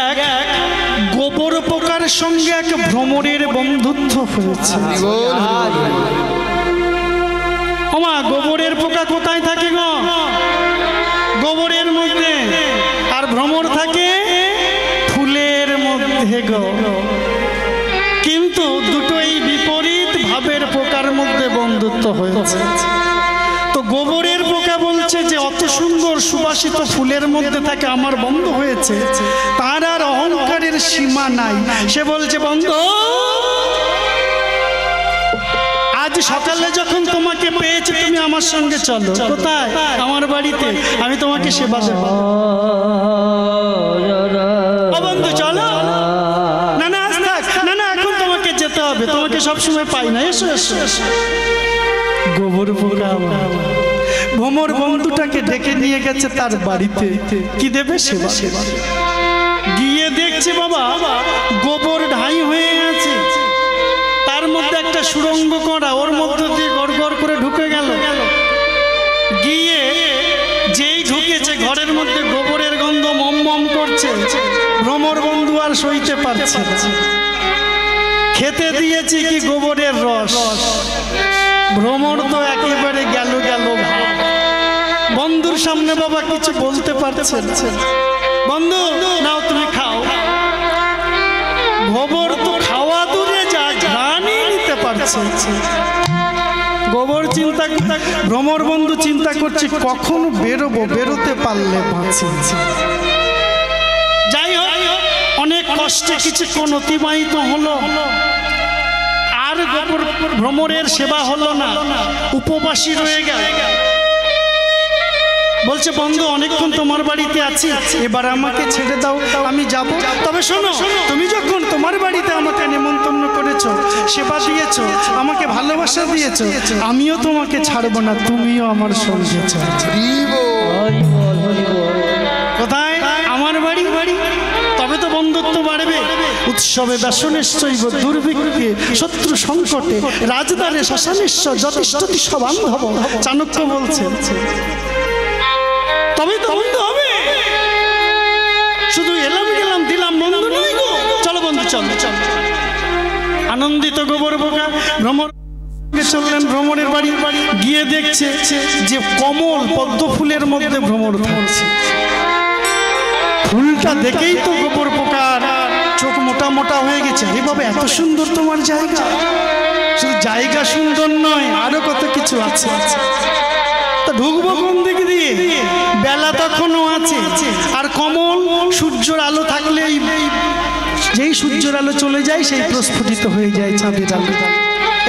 এক গোবর পোকার সঙ্গে এক ভ্রমরের বন্ধুত্ব হয়েছে। ওমা গোবরের পোকা কোথায় থাকে গো? গোবরের মধ্যে। আর ভ্রমর থাকে ফুলের মধ্যে গো। কিন্তু দুটোই বিপরীত ভাবের পোকার মধ্যে বন্ধুত্ব হয়েছে। তো গোবরের পোকা বলছে যে অত সুন্দর সুবাসিত ফুলের মধ্যে থাকে আমার বন্ধু হয়েছে, তার আর অহংকারের সীমা নাই। সে বলছে বন্ধু, আজ সকালে যখন তোমাকে পেয়েছি তুমি আমার সঙ্গে চলো। কোথায়? আমার বাড়িতে, আমি তোমাকে সেবা দেব। ও বন্ধু চলো। না না আজ থাক, না না এখন তোমাকে যেতে হবে, তোমাকে সবসময় পাই না, এসো এসো এসো। গোবর পোকা ভ্রমর বন্ধুটাকে ডেকে নিয়ে গেছে তার বাড়িতে, কি দেবে? সেবা। গিয়ে দেখছে বাবা গোবর ঢাই হয়ে গেছে, তার মধ্যে একটা সুড়ঙ্গ করা, ওর মধ্যে দিয়ে গড় গড় করে ঢুকে গেল। গিয়ে যেই ঢুকেছে ঘরের মধ্যে গোবরের গন্ধ মম মম করছে, ভ্রমর বন্ধু আর সইতে পারছে না। খেতে দিয়েছি কি গোবরের রস, ভ্রমর তো একেবারে গেল গেল ভাব। বন্ধুর সামনে বাবা কিছু বলতে পারছে না। বন্ধু নাও তুমি খাও। গোবর তো খাওয়া দূরে যায়, ঘ্রাণই নিতে পারছে। গোবর চিন্তা, ভ্রমর বন্ধু চিন্তা করছে কখন বেরোবো, বেরোতে পারলে বাঁচি। যাই হোক অনেক কষ্টে কিছুক্ষণ অতিবাহিত হলো, আর গোবর ভ্রমরের সেবা হলো না, উপবাসী রয়ে গেল। বলছে বন্ধু অনেকক্ষণ তোমার বাড়িতে আছি, এবার আমাকে ছেড়ে দাও, আমি যাব। তবে শোনো, তুমি যখন তোমার বাড়িতে আমাকে নিমন্ত্রণ করেছো, সেবা দিয়েছো, আমাকে ভালোবাসা দিয়েছো, আমিও তোমাকে ছাড়বো না, তুমিও আমার সঙ্গে চলো। কোথায়? আমার বাড়ি। তবে তো বন্ধুত্ব বাড়বে। উৎসবে ব্যসনেশ্বৈব দুর্ভিক্ষে শত্রু সংকটে রাজদ্বারে শ্মশানেশ্বর যথেষ্টতি সবান্ধব, চাণক্য বলছেন। তবে তো বন্ধু হবে। শুধু এলাম গেলাম দিলাম বন্ধু নয় গো। চলো বন্ধু চলো চলো। আনন্দিত গোবর বোকা ভ্রমর চললেন ভ্রমরের বাড়ি। গিয়ে দেখছে যে কমল পদ্ম ফুলের মধ্যে ভ্রমর থাকছে। ফুলটা দেখেই তো গোবর পোকার চোখ মোটা মোটা হয়ে গেছে। আরে বাবা, এত সুন্দর তোমার জায়গা। শুধু জায়গা সুন্দর নয়, আরো কত কিছু আছে। তা ঢুকবো কোন দিক দিয়ে? বেলা তখনও আছে, আর কমল সূর্যের আলো থাকলে যেই সূর্যের আলো চলে যায় সেই প্রস্ফুটিত হয়ে যায় চাঁদের আলো।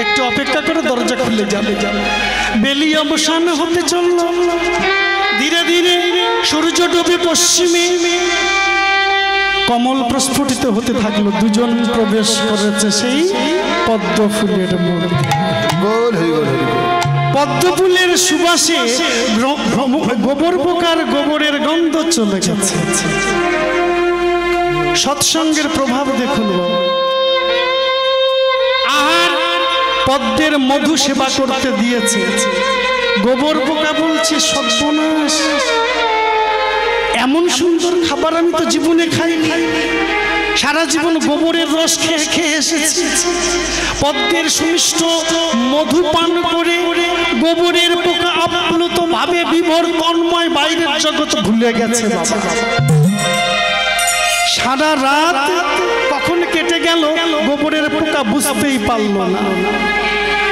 একটু অপেক্ষা করে দরজা খুলে যাবে। বেলি অবসান হতে চলল। ধীরে ধীরে সূর্য ডুবে পশ্চিমে, কমল প্রস্ফুটিত হতে থাকলো। দুজন প্রবেশ করেছে সেই পদ্ম ফুলের মধ্যে। পদ্ম ফুলের সুবাসে গোবর পোকার গোবরের গন্ধ চলে গেছে। সৎসঙ্গের প্রভাব দেখুন। আর পদ্মের মধু সেবা করতে দিয়েছে। গোবর পোকা বলছে সর্বনাশ, এমন সুন্দর খাবার আমি তো জীবনে খাইনি। সারা জীবন গোবরের রস খেয়ে খেয়ে এসেছি। পদ্মের সুমিষ্ট মধু পান করে গোবরের পোকা আপ্লুত ভাবে বিভোর তন্ময় বাইরের জগৎ ভুলে গেছে। সারা রাত কখন কেটে গেল গোবরের পোকা বুঝতেই পারল না।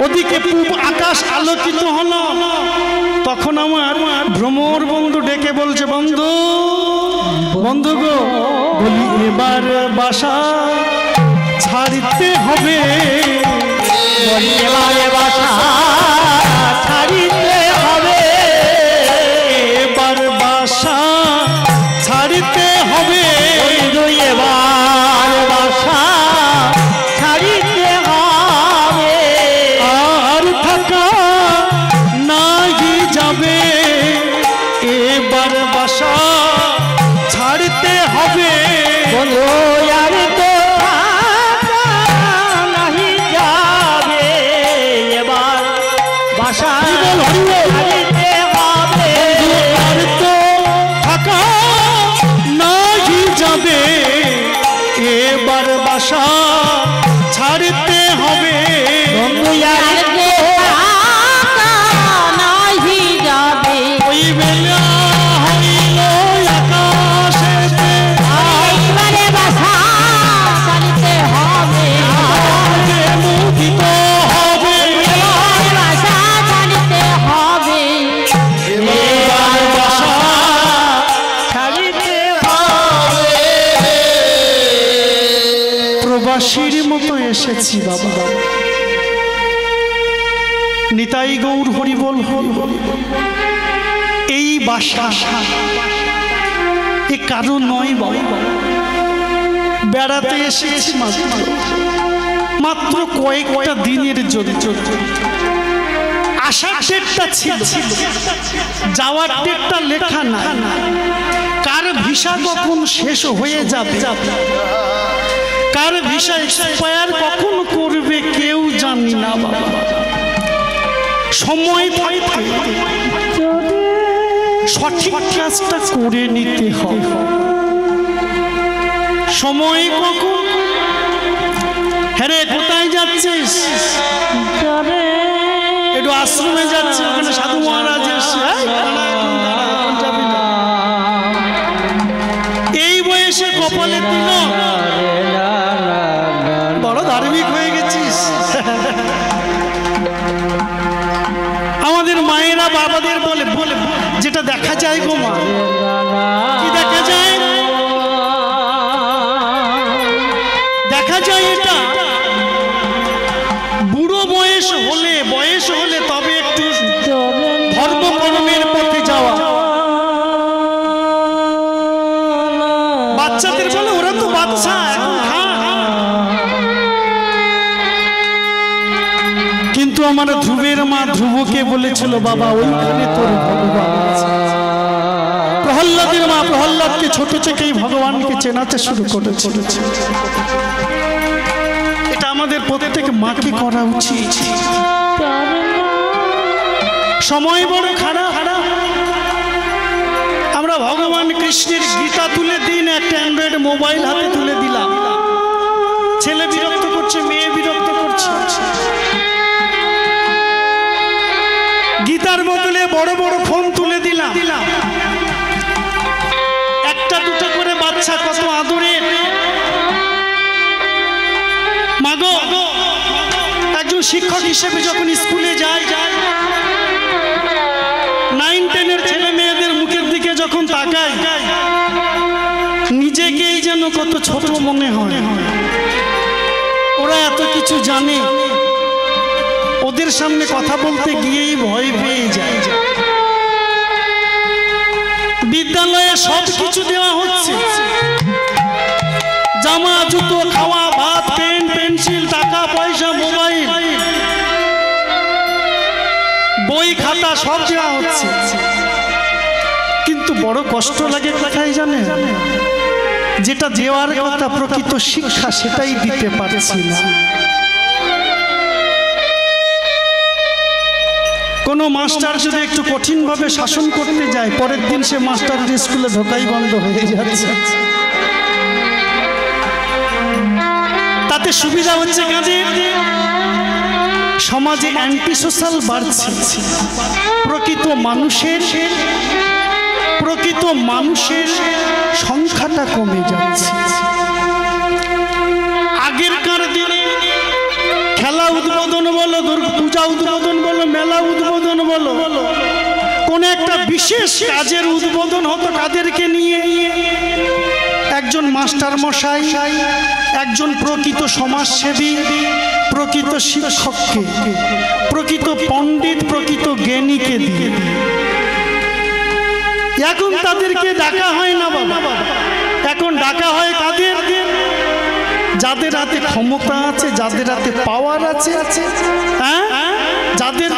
ওদিকে পূব আকাশ আলোকিত হলো। তখন আমার ভ্রমর বন্ধু ডেকে বলছে, বন্ধু বন্ধু গো, বলি এবার বাসা ছাড়িতে হবে। এবারে বাসা ছাড়িতে হবে। এবার বাসা ছাড়িতে হবে। এবার বাসা ছাড়িতে হবে। আর থাকা নাই যাবে। এবার বাসা ছাড়তে হবে। বলো আর তো নাহি যাবে। এবার বাসা ছাড়িতে হবে। আর তো থাকা নাই যাবে। এবার বাসা ছাড়তে হবে। ওই বেলা হইল আকাশেতে মুদিত হবে। এবার বাসা ছাড়িতে প্রবাসীর মতো এসেছি বাবা। নিতাই গৌর হরিবল হরিবল। এই বাসা এ কারো নয় বাবা। বেড়াতে এসেছি মাত্র কয়েকটা দিনের জন্য। আসার ডেটটা ছিল, যাওয়ার ডেটটা লেখা না। কার ভিসা কখন শেষ হয়ে যাবে, কার ভিসা এক্সপায়ার কখন করবে কেউ জানি না বাবা। সময় থাকতে সঠিক কাজটা করে নিতে হবে। সময় কখন? হ্যাঁ, কোথায় যাচ্ছিস? একটু আশ্রমে যাচ্ছে, ওখানে সাধু মহারাজ এসছে। এই বয়সে কপালে দিল, বড় ধার্মিক হয়ে গেছিস। আমাদের মায়েরা বাবাদের বলে বলে যেটা দেখা যায় গো মা, কি দেখা যায়? বয়স হলে তবে একটু ধর্ম কর্মের পথে যাওয়া। বাচ্চাদের বলে ওরা তো বাচ্চা, এখন খা। কিন্তু আমার ধ্রুবের মা ধ্রুবকে বলেছিল, বাবা ওইখানে তোর ভগবান আছে। প্রহ্লাদের মা প্রহ্লাদকে ছোট থেকেই ভগবানকে চেনাতে শুরু করেছে। এটা আমাদের প্রত্যেক মাকে করা উচিত। সময় বড় খারাপ, আমরা ভগবান কৃষ্ণের গীতা তুলে দিন, একটা অ্যান্ড্রয়েড মোবাইল হাতে তুলে দিলাম। ছেলে বিরক্ত করছে, মেয়ে বিরক্ত করছে। গীতার বদলে বড় বড় ফোন তুলে দিলাম। একটা দুটো করে বাচ্চা কত আদরের। মাগো, একজন শিক্ষক হিসেবে যখন স্কুলে যায়, 9-10-এর ছেলে মেয়েদের মুখের দিকে যখন তাকায়, নিজেকেই যেন কত ছোট মনে হয়। ওরা এত কিছু জানে, ওদের সামনে কথা বলতে গিয়েই ভয় পেয়ে যায়। বিদ্যালয়ে সব কিছু দেওয়া হচ্ছে, জামা জুতো, খাওয়া, ভাত, পেন, পেন্সিল, টাকা পয়সা, মোবাইল, বই খাতা সব দেওয়া হচ্ছে। কিন্তু বড় কষ্ট লাগে কোথায় জানেন? যেটা দেওয়ার কথা প্রকৃত শিক্ষা, সেটাই দিতে পারছি না। কোনো মাস্টার যদি একটু কঠিনভাবে শাসন করতে যায়, পরের দিন সে মাস্টারের স্কুলে ঢোকাই বন্ধ হয়ে যাচ্ছে। তাতে সুবিধা হচ্ছে কাজে সমাজে অ্যান্টি সোশ্যাল বাড়ছে। প্রকৃত মানুষের সংখ্যাটা কমে যাচ্ছে। আগেরকার দিনে খেলা উদ্বোধন বলো, পূজা উদ্বোধন বলো, মেলা উদ্বোধন বলো, কোন একটা বিশেষ কাজের উদ্বোধন হতো কাদেরকে নিয়ে? একজন মাস্টার মশাই, একজন প্রকৃত সমাজসেবী, প্রকৃত শিক্ষককে, প্রকৃত পণ্ডিত, প্রকৃত জ্ঞানীকে দিয়ে। এখন তাদেরকে ডাকা হয় না বাবা, এখন ডাকা হয় কাদের? যাদের হাতে ক্ষমতা আছে, যাদের হাতে পাওয়ার আছে, হ্যাঁ, যাদের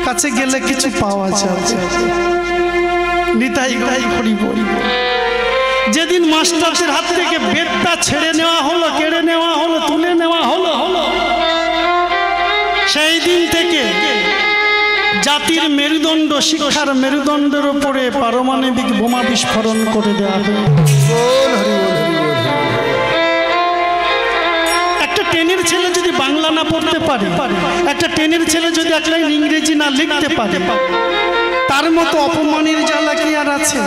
কাছে গেলে কিছু পাওয়া যায়। নিতাই হরি বল। যেদিন মাস্টারদের হাত থেকে বেদটা ছেড়ে নেওয়া হলো, কেড়ে নেওয়া হলো, তুলে নেওয়া হলো, সেই দিন থেকে জাতির মেরুদণ্ড, শিক্ষার মেরুদণ্ডের উপরে পারমাণবিক বোমা বিস্ফোরণ করে দেওয়া হলো। একটা 10-এর ছেলে যদি বাংলা না পড়তে পারে, একটা 10-এর ছেলে যদি এক লাইন ইংরেজি না লিখতে পারে, তার মতো অপমানের জ্বালা কি আর আছে?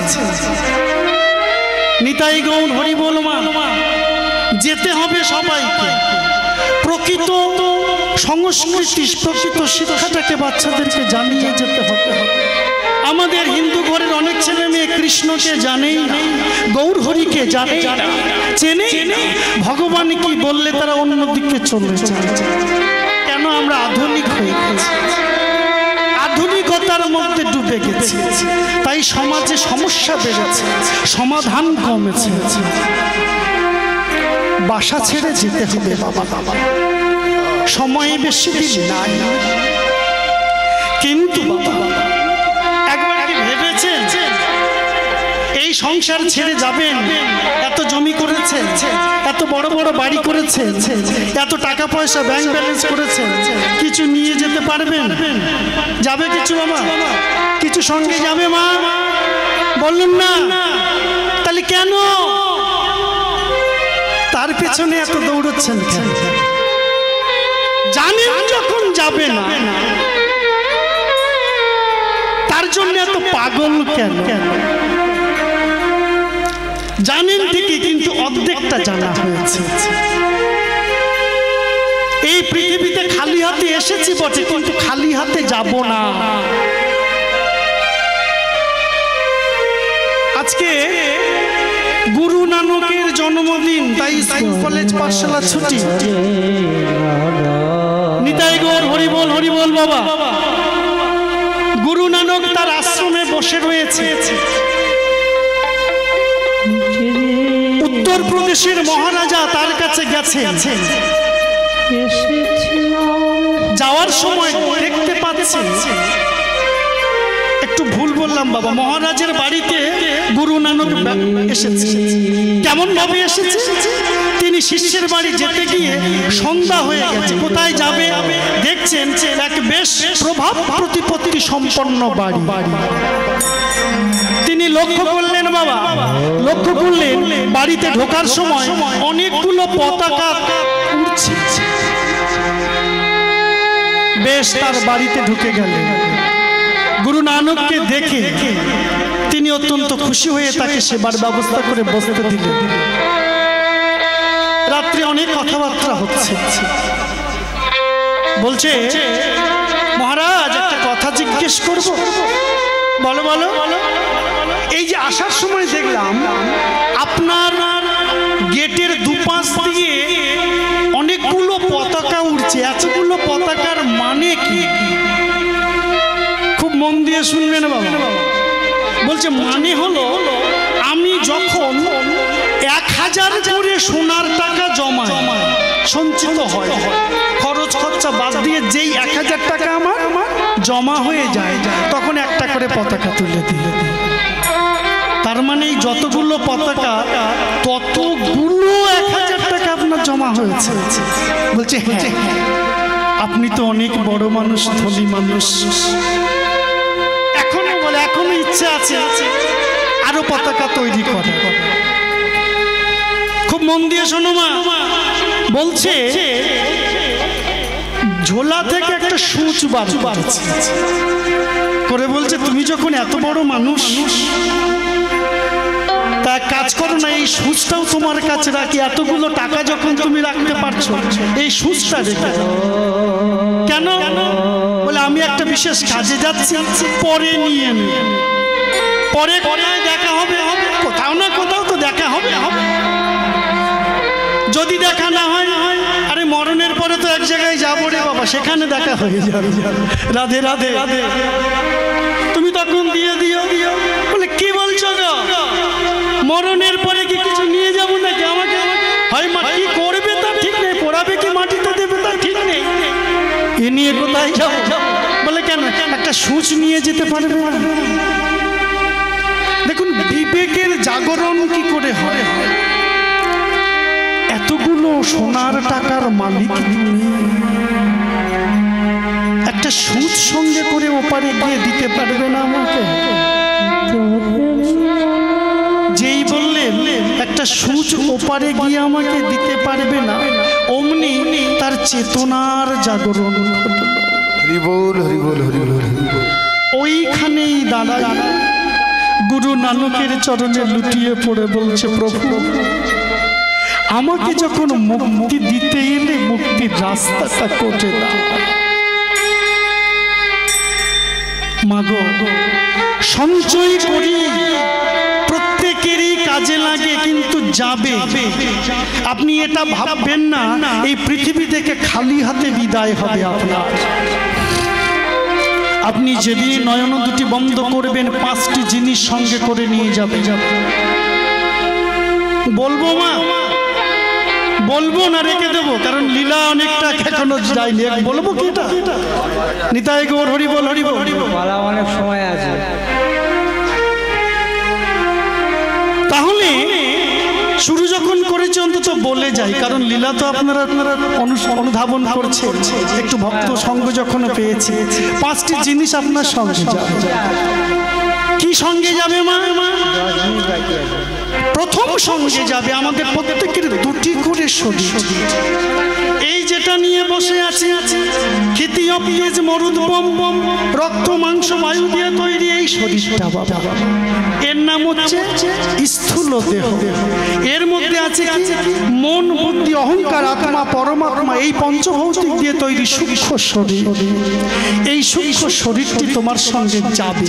নিতাই গৌর হরি বল মা। যেতে হবে সবাইকে। প্রকৃত সংস্কৃতি, প্রকৃত শিক্ষাটাকে বাচ্চাদেরকে জানিয়ে যেতে হবে। আমাদের হিন্দু ঘরের অনেক ছেলে মেয়ে কৃষ্ণকে জানেই না, গৌর হরিকে জানে, চেনে। ভগবান কি বললে তারা অন্যদিকে চলে যায়। কেন? আমরা আধুনিক হয়ে গেছি, আধুনিকতার মধ্যে ডুবে গেছি। তাই সমাজে সমস্যা বেড়েছে, সমাধান কমেছে। বাসা ছেড়ে যেতে হবে বাবা, সময় বেশি দিন নাই। কিন্তু বাবা, একবার কি ভেবেছেন এই সংসার ছেড়ে যাবেন? এত জমি করেছেন, এত বড় বড় বাড়ি করেছেন, এত টাকা পয়সা ব্যাংক ব্যালেন্স করেছেন, কিছু নিয়ে যেতে পারবেন? যাবে কিছু বাবা? কিছু সঙ্গে যাবে মা? বললেন না। তাহলে কেন তার পেছনে এত দৌড়চ্ছেন? জানেন যখন যাবে না, তার জন্য এত পাগল কেন? জানেন ঠিকই, কিন্তু অর্ধেকটা জানা হয়েছে। এই পৃথিবীতে খালি হাতে এসেছি বটে, কিন্তু খালি হাতে যাব না। আজকে গুরু নানকের জন্মদিন, তাই স্কুল কলেজ পাঠশালা ছুটি। নিতাই গৌর হরি বল বাবা। গুরু নানক তার আশ্রমে বসে রয়েছে। উত্তর প্রদেশের মহারাজা তার কাছে গেছেন। যাওয়ার সময় দেখতে পাচ্ছেন, একটু ভুল বললাম বাবা, মহারাজের বাড়িতে গুরু নানক এসেছে। কেমন ভাবে এসেছে? তিনি শিষ্যের বাড়ি যেতে গিয়ে সন্ধ্যা হয়ে গেছে। কোথায় যাবে দেখছেন এক বেশ প্রভাব প্রতিপত্তি সম্পন্ন বাড়ি। তিনি লক্ষ্য করলেন বাবা, লক্ষ্য করলেন বাড়িতে ঢোকার সময় অনেকগুলো পতাকা উড়ছে। বেশ তার বাড়িতে ঢুকে গেলেন। গুরু নানককে দেখে তিনি অত্যন্ত খুশি হয়ে তাকে সেবার ব্যবস্থা করে বসতে দিলেন। রাত্রে অনেক কথাবার্তা হচ্ছে। বলছে, মহারাজ একটা কথা জিজ্ঞেস করব। বলো বলো। এই যে আসার সময় দেখলাম আপনার গেটের দুপাশ দিয়ে অনেকগুলো পতাকা উঠছে, এতগুলো পতাকার মানে কি? খুব মন দিয়ে শুনবেন বাবা। বলছে মানে হলো, আমি যখন 1000 করে সোনার টাকা জমা সঞ্চিত হয়, খরচ খরচা বাদ দিয়ে যেই 1000 টাকা আমার জমা হয়ে যায়, তখন একটা করে পতাকা তুলে দিল। তার মানে এই যতগুলো পতাকা ততগুলো 1000 টাকা আপনার জমা হয়েছে। বলছে হ্যাঁ, আপনি তো অনেক বড় মানুষ, ধনী মানুষ। এখনো বলে এখনো ইচ্ছা আছে আরো পতাকা তৈরি করে। খুব মন দিয়ে শোনো মা। বলছে ঝোলা থেকে একটা সূচ বার করে বলছে, তুমি যখন এত বড় মানুষ, তা কাজ করো না, এই সূচটাও তোমার কাছে রাখি। এতগুলো টাকা যখন তুমি রাখতে পারছো, এই সূচটা রেখে দাও। কেন? বলে আমি একটা বিশেষ কাজে যাচ্ছি, পরে নিয়ে নেব। পরে কোথায় দেখা হবে? কোথাও না কোথাও তো দেখা হবে। যদি দেখা না হয়, আরে মরণের পরে তো এক জায়গায় যাবো রে বাবা, সেখানে দেখা হয়ে যাবে। রাধে রাধে। তুমি তখন দিয়ে দিও। বলে কি বলছো গো? মরণের পরে কি কিছু নিয়ে যাবো নাকি? আমাকে হয় মাটি করবে তা ঠিক নেই, পোড়াবে কি মাটিতে দেবে তা ঠিক নেই, এ নিয়ে কোথায় যাবো? বলে কেন, একটা সূচ নিয়ে যেতে পারবে না? দেখুন বিবেকের জাগরণ কি করে হয়। এতগুলো সোনার টাকার মালিক তুমি, একটা সূচ সঙ্গে করে ওপারে গিয়ে দিতে পারবে না আমাকে? যেই বললেন একটা সূচ ওপারে গিয়ে আমাকে দিতে পারবে না, অমনি তার চেতনার জাগরণ ঘটল। ওইখানেই দাঁড়ায় গুরু নানকের চরণে লুটিয়ে পড়ে বলছে, প্রভু আমাকে যখন মুক্তি দিতে এলে মুক্তির রাস্তাটা করে দাও। মাগো, সঞ্চয় করি, প্রত্যেকেরই কাজে লাগে, কিন্তু যাবে। আপনি এটা ভাববেন না এই পৃথিবী থেকে খালি হাতে বিদায় হবে আপনার। আপনি যেদিন নয়ন দুটি বন্ধ করবেন, 5টি জিনিস সঙ্গে করে নিয়ে যাবে। বলবো মা? বলবো না রেখে দেবো, কারণ লীলা অনেকটা এখনো যায়নি। বলবো কি এটা? নিতাই গৌর হরি বল, হরি বল। অনেক সময় আছে। তাহলে শুরু যখন করেছে অন্তত বলে যাই, কারণ লীলা তো আপনারা অনুধাবন করছে। একটু ভক্ত সঙ্গ যখন পেয়েছে, 5টি জিনিস আপনার সঙ্গে যাবে। কি সঙ্গে যাবে মা? প্রথম সঙ্গে যাবে আমাদের প্রত্যেকের 2টি করে শরীর। এই যেটা নিয়ে বসে আছে, ক্ষিতীয় পিঁয়াজ মরুদ বম, রক্ত মাংস বায়ু দিয়ে তৈরি এই শরীরটা বাবা, এর নাম হচ্ছে স্থূল দেহ। এর মধ্যে আছে কি? মন, বুদ্ধি, অহংকার, আত্মা, পরমাত্মা, এই পঞ্চভৌতিক দিয়ে তৈরি সূক্ষ্ম শরীর। এই সূক্ষ্ম শরীরটি তোমার সঙ্গে যাবে।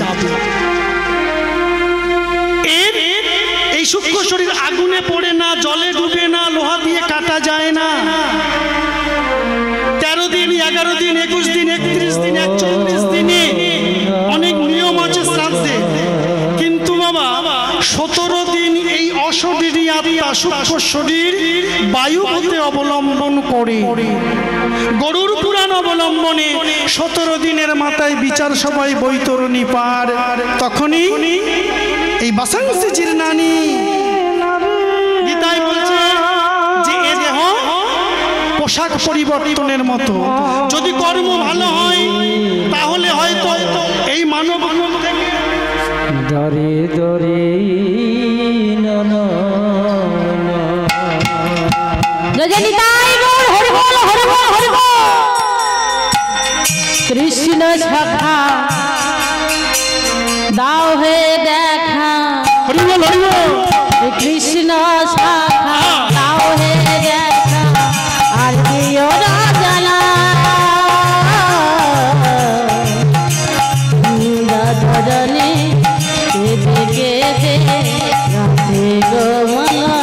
এই সূক্ষ্ম শরীর আগুনে পড়ে না, জলে ডুবে না, লোহা দিয়ে কাটা যায় না। 13 দিন 11 দিন 21 দিন 31 দিন 41 দিনে অনেক নিয়ম আছে শ্রাদ্ধে, কিন্তু বাবা 17 দিন এই অশরীরী আত্মা সূক্ষ্ম শরীর বায়ু হতে অবলম্বন করে গরুর পুরাণ অবলম্বনে 17 দিনের মাথায় বিচার সভায় বৈতরণী পার, তখনই এই বাসাংসি জীর্ণানি গীতায় বলছে যে এ দেহ পোশাক পরিবর্তনের মতো, যদি কর্ম ভালো হয় তাহলে হয়তো এই মানব থেকে দরে দরে রজনীতাই গৌর হরি বল হরি বল হরি বল। কৃষ্ণ সখা দাও হে দেখা, হরি বল হরি বল। কৃষ্ণ সখা দাও হে দেখা, আর দিও না জ্বালা ধরণী কেঁদে কেঁদে রাধে গো মালা,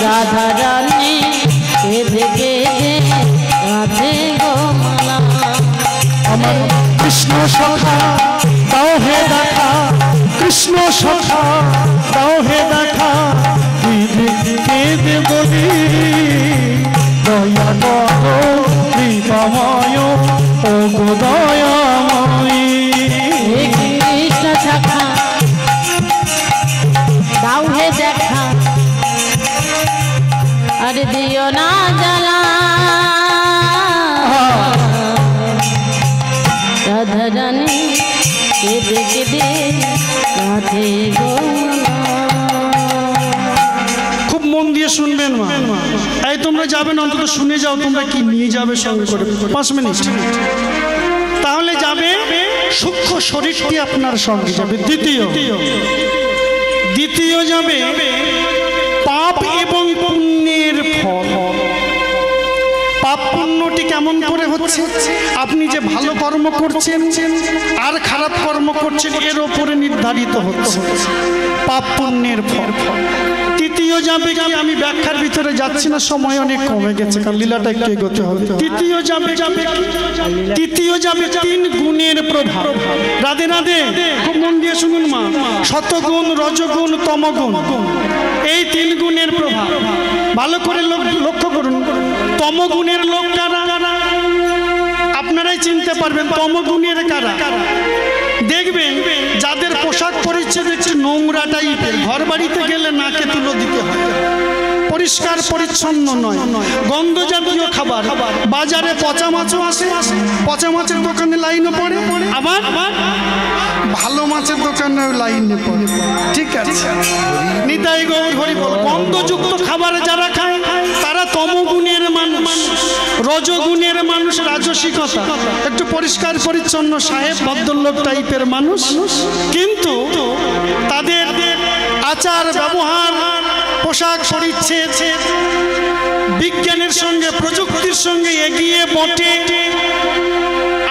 রাধা রানী কেঁদে কেঁদে রাধে গো মালা। আমার কৃষ্ণ সখা দাও হে দেখা, কৃষ্ণ সখা দাও হে দেখা, কেঁদে কেঁদে বলি দয়া করো কৃপাময় ও গো দয়াময়ী। হে কৃষ্ণ সখা দাও হে দেখা, আর দিও না জ্বালা রাধা রানী কেঁদে কেঁদে রাধে গো মালা। খুব মন দিয়ে শুনবেন মা, এই তোমরা যাবেন অন্তত শুনে যাও তোমরা কি নিয়ে যাবে সঙ্গে করে 5 মিনিট, তাহলে যাবে সূক্ষ্ম শরীরটি আপনার সঙ্গে যাবে। দ্বিতীয় যাবে পাপ এবং পুণ্যের ফল। পাপ পুণ্যটি কেমন করে হচ্ছে, আপনি যে ভালো কর্ম করছেন আর খারাপ কর্ম করছেন এর ওপরে নির্ধারিত হচ্ছে পাপ পুণ্যের ফল। তৃতীয় যাবে কি, আমি ব্যাখ্যার ভিতরে যাচ্ছি না, সময় অনেক কমে গেছে, কারণ লীলাটা একটু এগোতে হবে। তৃতীয় যাবে 3 গুণের প্রভাব। রাধে রাধে, খুব মন দিয়ে শুনুন মা, সতগুণ রজগুণ তমগুণ, এই 3 গুণের প্রভাব ভালো করে লক্ষ্য করুন। তমগুণের লোক কারা আপনারাই চিনতে পারবেন, তমগুণের কারা দেখবেন যাদের পোশাক পরিচ্ছদ একটু নোংরা টাইপের, ঘর বাড়িতে গেলে নাকে তুলো দিতে হয়, পরিষ্কার পরিচ্ছন্ন নয়, গন্ধ জাতীয় খাবার, বাজারে পচা মাছও আসে, পচা মাছের দোকানে লাইনও পড়ে, আবার ভালো মাছের দোকানে লাইনে পড়ে, ঠিক আছে, নিতাই গৌর হরি বল। গন্ধযুক্ত খাবার যারা খায় তারা তমগুণের মানুষ, রজগুণের মানুষ রাজসিকতা, একটু পরিষ্কার পরিচ্ছন্ন সাহেব ভদ্রলোক টাইপের মানুষ, কিন্তু তাদের আচার ব্যবহার পোশাক পরিচ্ছদ বিজ্ঞানের সঙ্গে প্রযুক্তির সঙ্গে এগিয়ে বটে।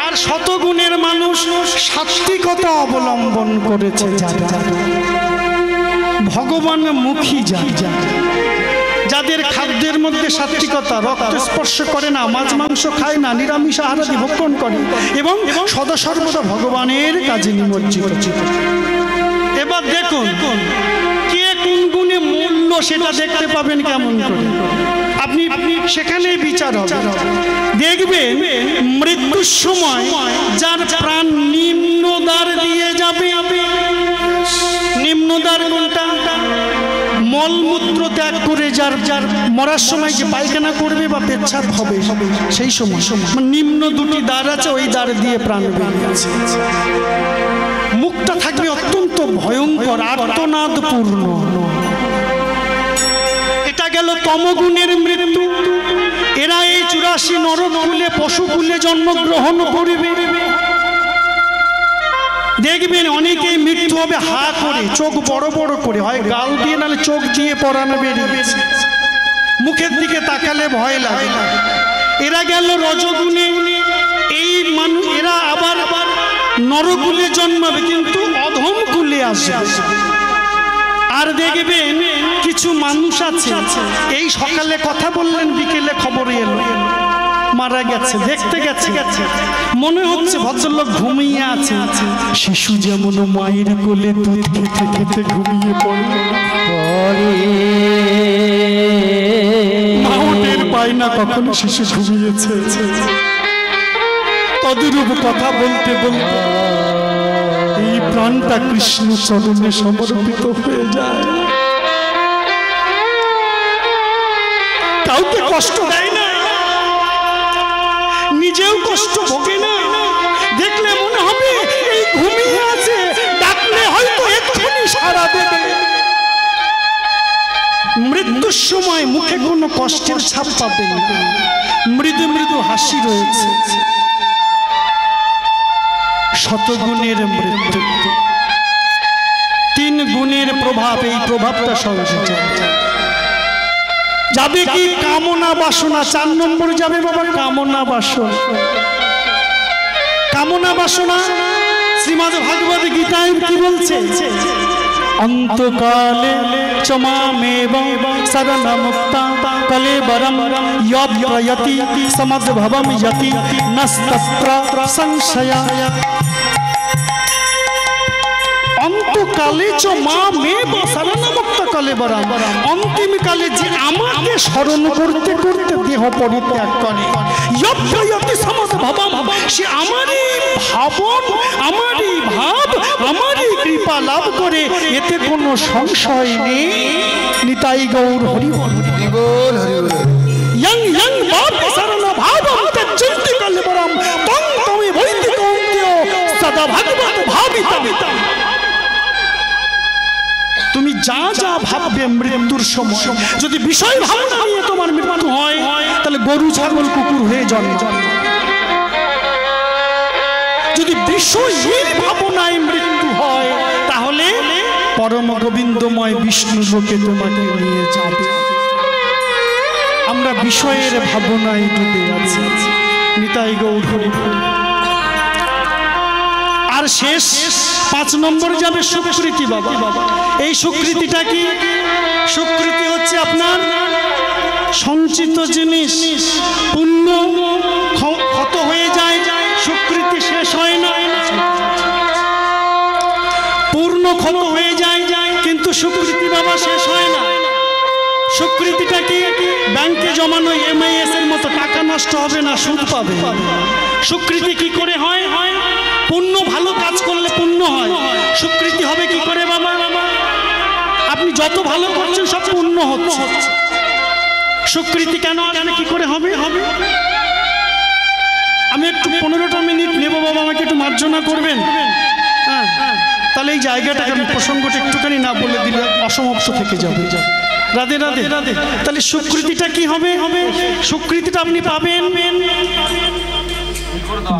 আর শতগুণের মানুষ সাত্ত্বিকতা অবলম্বন করেছে, ভগবান মুখী যাদের খাদ্যের মধ্যে সাত্ত্বিকতা, রক্ত স্পর্শ করে না, মাছ মাংস খায় না, নিরামিষ আহারাদি ভক্ষণ করে এবং সদা সর্বদা ভগবানের কাজে নিমজ্জিত। এবার দেখুন কে কোন গুণে মূল্য সেটা দেখতে পাবেন কেমন করে, আপনি সেখানেই বিচার হবে। দেখবেন মৃত্যুর সময় যার প্রাণ নিম্নদ্বার দিয়ে যাবে, নিম্নদ্বার কোনটা, মলমূত্র ত্যাগ করে যার মরার সময় যে পায়খানা করবে বা পেচ্ছাপ হবে সেই সময় নিম্ন 2টি দ্বার আছে, ওই দ্বার দিয়ে প্রাণ বেরিয়েছে। মুখটা থাকবে অত্যন্ত ভয়ঙ্কর, আর্তনাদপূর্ণ। এটা গেল তমগুণের মৃত্যু। এরা এই 84 নরকুলে পশুকুলে জন্মগ্রহণ করবে। দেখবেন অনেকেই মৃত্যু হবে হা করে, চোখ বড় বড় করে, হয় গাল দিয়ে নাহলে চোখ দিয়ে পরানো বেরিয়েছে, মুখের দিকে তাকালে ভয় লাগে। এরা গেল রজগুণে, এই মানুষ এরা আবার নরকুলে জন্মাবে কিন্তু অধম কুলে আসবে। আর দেখবেন কিছু মানুষ আছে এই সকালে কথা বললেন বিকেলে খবর এলো মারা গেছে, দেখতে গেছে, মনে হচ্ছে ভদ্রলোক ঘুমিয়ে আছে। শিশু যেমন মায়ের কোলে দুধ খেতে খেতে ঘুমিয়ে পড়ল, মাও টের পায় না কখন শিশু ঘুমিয়েছে। তদরূপ কথা বলতে বলতে এই প্রাণটা কৃষ্ণ চরণে সমর্পিত হয়ে যায়। কাউকে কষ্ট দেয় না, নিজেও কষ্ট ভোগে না, দেখলে মনে হবে এই ঘুমিয়ে আছে, ডাকলে হয়তো এক্ষুনি সাড়া দেবে। মৃত্যুর সময় মুখে কোনো কষ্টের ছাপ পাবেন না, মৃদু মৃদু হাসি রয়েছে। শতগুণের মৃত্যু, 3 গুণের প্রভাব, এই প্রভাবটা সঙ্গে যাবে কি কামনা বাসনা। 4 নম্বর যাবে বাবা কামনা বাসনা। কামনা বাসনা শ্রীমদ্ ভাগবত গীতায় কি বলছে? অন্তকালে চমামেব শরণমুক্তা কলেবরম ইয়প্রয়তি সমদ্ভবম যতি নস্তত্র সংশয়া। অন্তকালে চ মামেব শরণমুক্ত কলেবরম, অন্তিম কালে যে আমাকে স্মরণ করতে করতে দেহ পরিত্যাগ করে, ইয়প্রয়তি সমদ্ভবম, সে আমারই ভাবন, আমারই ভাব, আমারই কৃপা লাভ করে, এতে কোনো সংশয় নেই। নিতাই গৌর হরি বল। ইয়ং ইয়ং ভাব শরণ ভাবম তজ্জন্তি কলেবরম তং তমি বৈতি কৌন্তেয় সদা ভগবত ভাবিতম। তুমি যা যা ভাববে মৃত্যুর সময়, যদি বিষয় ভাবনা নিয়ে তোমার মৃত্যু হয়, তাহলে গরু ছাগল কুকুর হয়ে জন্ম। যদি বিষয়ের ভাবনায় মৃত্যু হয়, তাহলে পরম গোবিন্দময় বিষ্ণু লোকে তোমাকে নিয়ে যাবে। আমরা বিষয়ের ভাবনায় ডুবে আছি। নিতাই গৌর হরি বল। আর শেষ 5 নম্বর যাবে সুকৃতি বাবা। এই সুকৃতিটা কি? সুকৃতি হচ্ছে আপনার সঞ্চিত জিনিস, পুণ্য ক্ষত হয়ে যায়, সুকৃতি শেষ হয় না, পূর্ণ ক্ষত হয়ে যায়, কিন্তু সুকৃতি বাবা শেষ হয় না। সুকৃতিটা কি? ব্যাংকে জমানো MIS এর মতো টাকা নষ্ট হবে না, সুদ পাবে। সুকৃতি কি করে হয়? পুণ্য, ভালো কাজ করলে পুণ্য হয়। সুকৃতি হবে কি করে বাবা? আপনি যত ভালো করছেন সব পুণ্য হচ্ছে। সুকৃতি কেন কি করে হবে? আমি একটু 15টা মিনিট নেব বাবা, আমাকে একটু মার্জনা করবেন। হ্যাঁ, তাহলে এই জায়গাটাকে আমি প্রসঙ্গটা একটুখানি না বলে দিলে অসমাপ্ত থেকে যাবে। রাধে রাধে রাধে। তাহলে সুকৃতিটা কি হবে? সুকৃতিটা আপনি পাবেন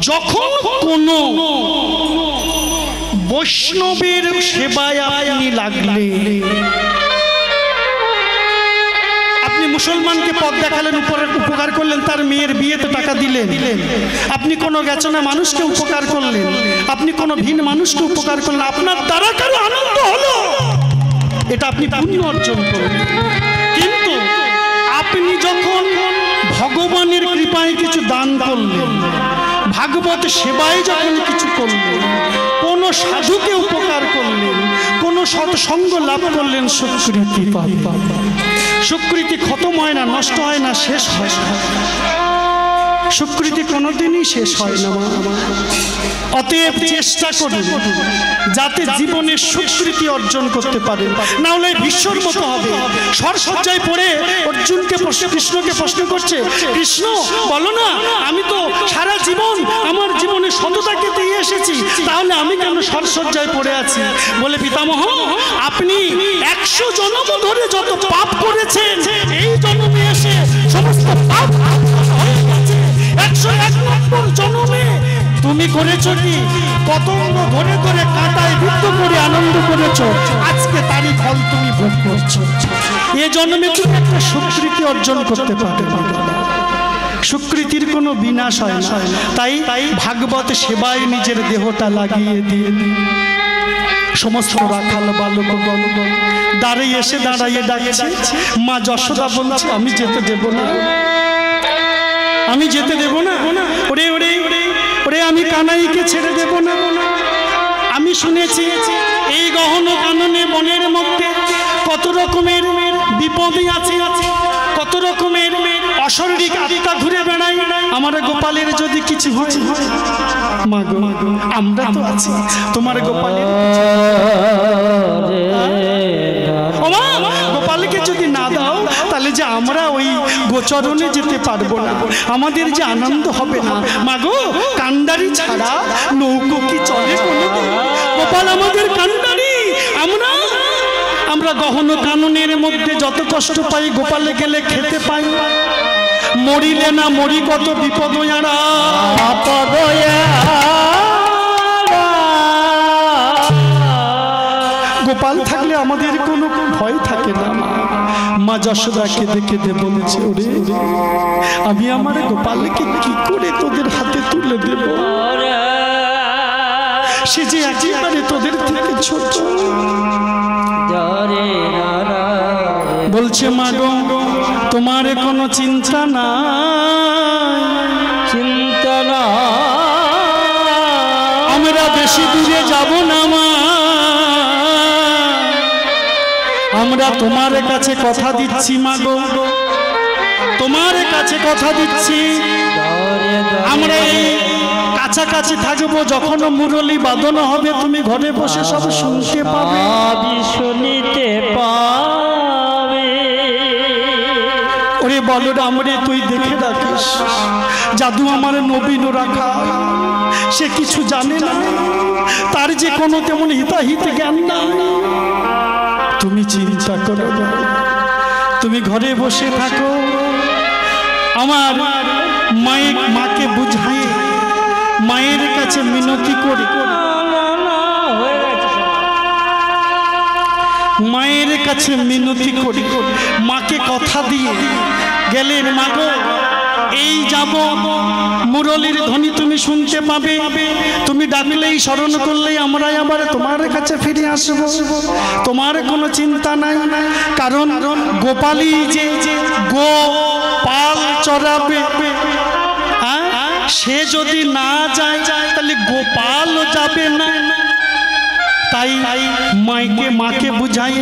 যখন কোন বৈষ্ণবের সেবায় আপনি লাগলে। আপনি মুসলমানকে পথ দেখালেন, উপকার করলেন, তার মেয়ের বিয়েতে টাকা দিলেন। আপনি কোনো গেছনা মানুষকে উপকার করলেন, আপনি কোনো ভিন মানুষকে উপকার করলেন, আপনার দ্বারা কারো আনন্দ হলো, এটা আপনি পুণ্য অর্জন করলেন। কিন্তু আপনি যখন ভগবানের কৃপায় কিছু দান করলেন, ভাগবত সেবায় যখন কিছু করলেন, কোন সাধুকে উপকার করলেন, কোন সৎসঙ্গ লাভ করলেন, সুকৃতি পাবেন। সুকৃতি খতম হয় না, নষ্ট হয় না, শেষ হয় না। সুকৃতি কোনোদিনই শেষ হয় না। অতএব চেষ্টা করুন যাতে জীবনে সুকৃতি অর্জন করতে পারেন, না হলে বিশ্বর মতো হবে। সরসজ্জায় পড়ে অর্জুনকে কৃষ্ণকে প্রশ্ন করছে, কৃষ্ণ বলো না, আমি তো সারা জীবন আমার জীবনে সততাকে দিয়ে এসেছি, তাহলে আমি কেন সরসজ্জায় পড়ে আছি? বলে, পিতামহ, আপনি 100 জন্ম ধরে যত পাপ করেছেন, এই জন্মে এসে সমস্ত পাপ 101 নম্বর জন্মে তুমি করেছো কি? পতঙ্গ ধরে ধরে কাঁটায় বিদ্ধ করে আনন্দ করেছো, আজকে তারই ফল তুমি ভোগ করছো। এ জন্মে তুমি একটা সুকৃতি অর্জন করতে পারবে। সুকৃতির কোনো বিনাশ হয় না। তাই ভাগবত সেবায় নিজের দেহটা লাগিয়ে দিয়ে সমস্ত রাখাল বালকগণ দাঁড়িয়ে এসে দাঁড়াইয়ে ডাকছে। মা যশোদা বলছে আমি যেতে দেব না, আমি যেতে দেব না। ওরে ওরে ওরে আমি কানাইকে ছেড়ে দেব না। আমি শুনেছি এই গহন কাননে বনের মধ্যে কত রকমের বিপদে আছে, কত রকমের অশরীরিক আত্মা ঘুরে বেড়ায়। আমার গোপালের যদি কিছু হয়, মা গো আমরা তো আছি তোমার গোপালের। গোপালকে যদি না দাও তাহলে যে আমরা ওই গোচরণে যেতে পারবো না, আমাদের যে আনন্দ হবে না। মাগো কান্ডারি ছাড়া নৌকো কি চলে কোনোদিন? গোপাল আমাদের কান্ডারি। আমরা গহন কাননের মধ্যে যত কষ্ট পাই, গোপালে গেলে খেতে পাই। মরিলে না মরি কত বিপদ গোপাল থাকলে আমাদের কোনো ভয় থাকে না। মা যশোদাকে দেখে দে বলেছে ওরে আমি আমার গোপালকে কি করে তোদের হাতে তুলে দেব? সে যে একেবারে তোদের থেকে ছোট। বলছে মা গো তোমার কোনো চিন্তা না, চিন্তা না, আমরা বেশি দূরে যাব না মা। আমরা তোমার কাছে কথা দিচ্ছি মা গো, তোমার কাছে কথা দিচ্ছি। আমরা এই কাছাকাছি থাকবো, যখন মুরলি বাদন হবে তুমি ঘরে বসে সব শুনতে পাবে, শুনিতে পাবে। ওরে বলরাম রে তুই দেখে রাখিস, জাদু আমার নবীন রাখা, সে কিছু জানে না, তার যে কোনো তেমন হিতাহিত জ্ঞান না। তুমি চিন্তা করো না, তুমি ঘরে বসে থাকো। আমার মাকে বুঝাই, মায়ের কাছে মিনতি করি, মায়ের কাছে মিনতি করি। মাকে কথা দিয়ে গেলেন মা গো এই যাব মুরলির ধ্বনি তুমি শুনতে পাবে, তুমি ডাকলেই স্মরণ করলেই আমরা আবার তোমার কাছে ফিরে আসব, তোমার কোনো চিন্তা নাই। কারণ গোপালী যে গোপাল চড়াবে, সে যদি না যায় তাহলে গোপালও যাবে না। তাই মাকে বুঝাই,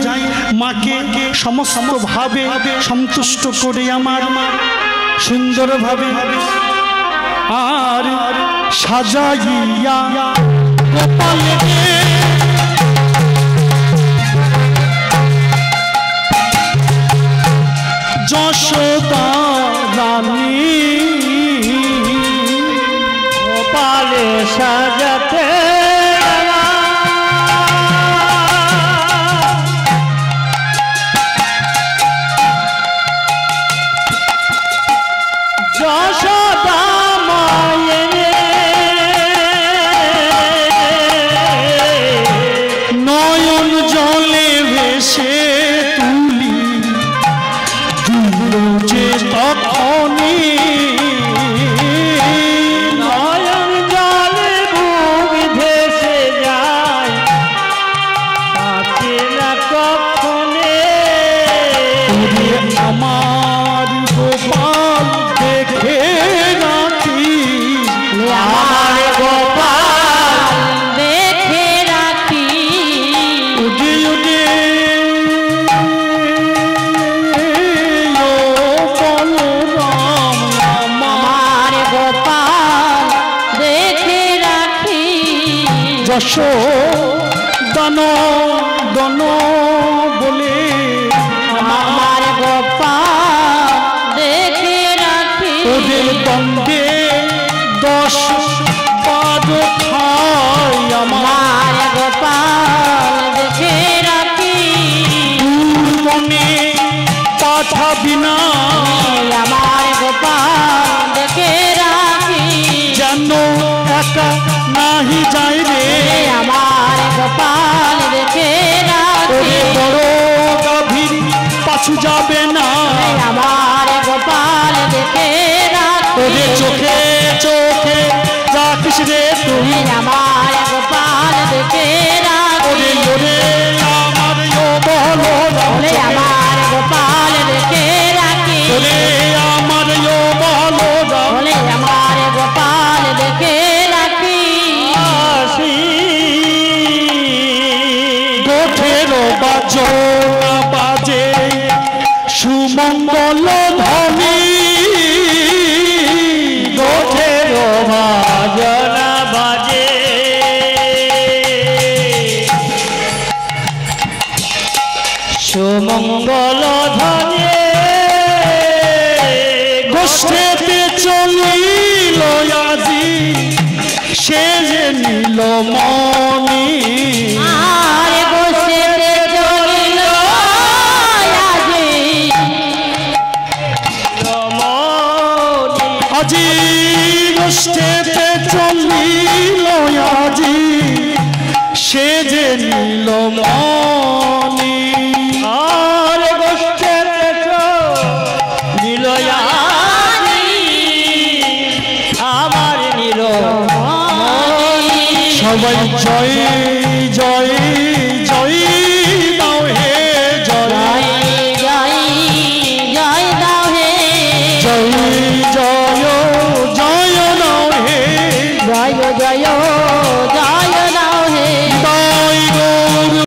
মাকে সমস্ত ভাবে সন্তুষ্ট করে আমার সুন্দরভাবে আর সাজাইয়া গোপালকে যশোদা রানী গোপালে সাজাতে দন দন বলে আমার গোপাল দেখে রাখি, ওদের দ্বন্দ্বে 10 পাদ খাই আমার গোপাল দেখে রাখি। মনে পাঠাবি না আমার গোপাল দেখে রাখি, যেন একা নাহি যাই রে আমার গোপাল দেখে রাখি। বড় গভীর পাছু যাবে না আমার গোপাল দেখে রাখি। চোখে চোখে রাখিস রে তুই আমার গোপাল দেখে রাখি। সুমঙ্গল ধ্বনি গোঠের বাজনা বাজে সুমঙ্গল ধ্বনি গোষ্ঠীতে চলিল আজি সে যে নীলমণি আর গোষ্ঠীতে চলিল আজি আজি গোষ্ঠীতে চলিল আজি সে যে নীলমণি আর গোষ্ঠের নীলয়ানি আমার নীল সবাই জয়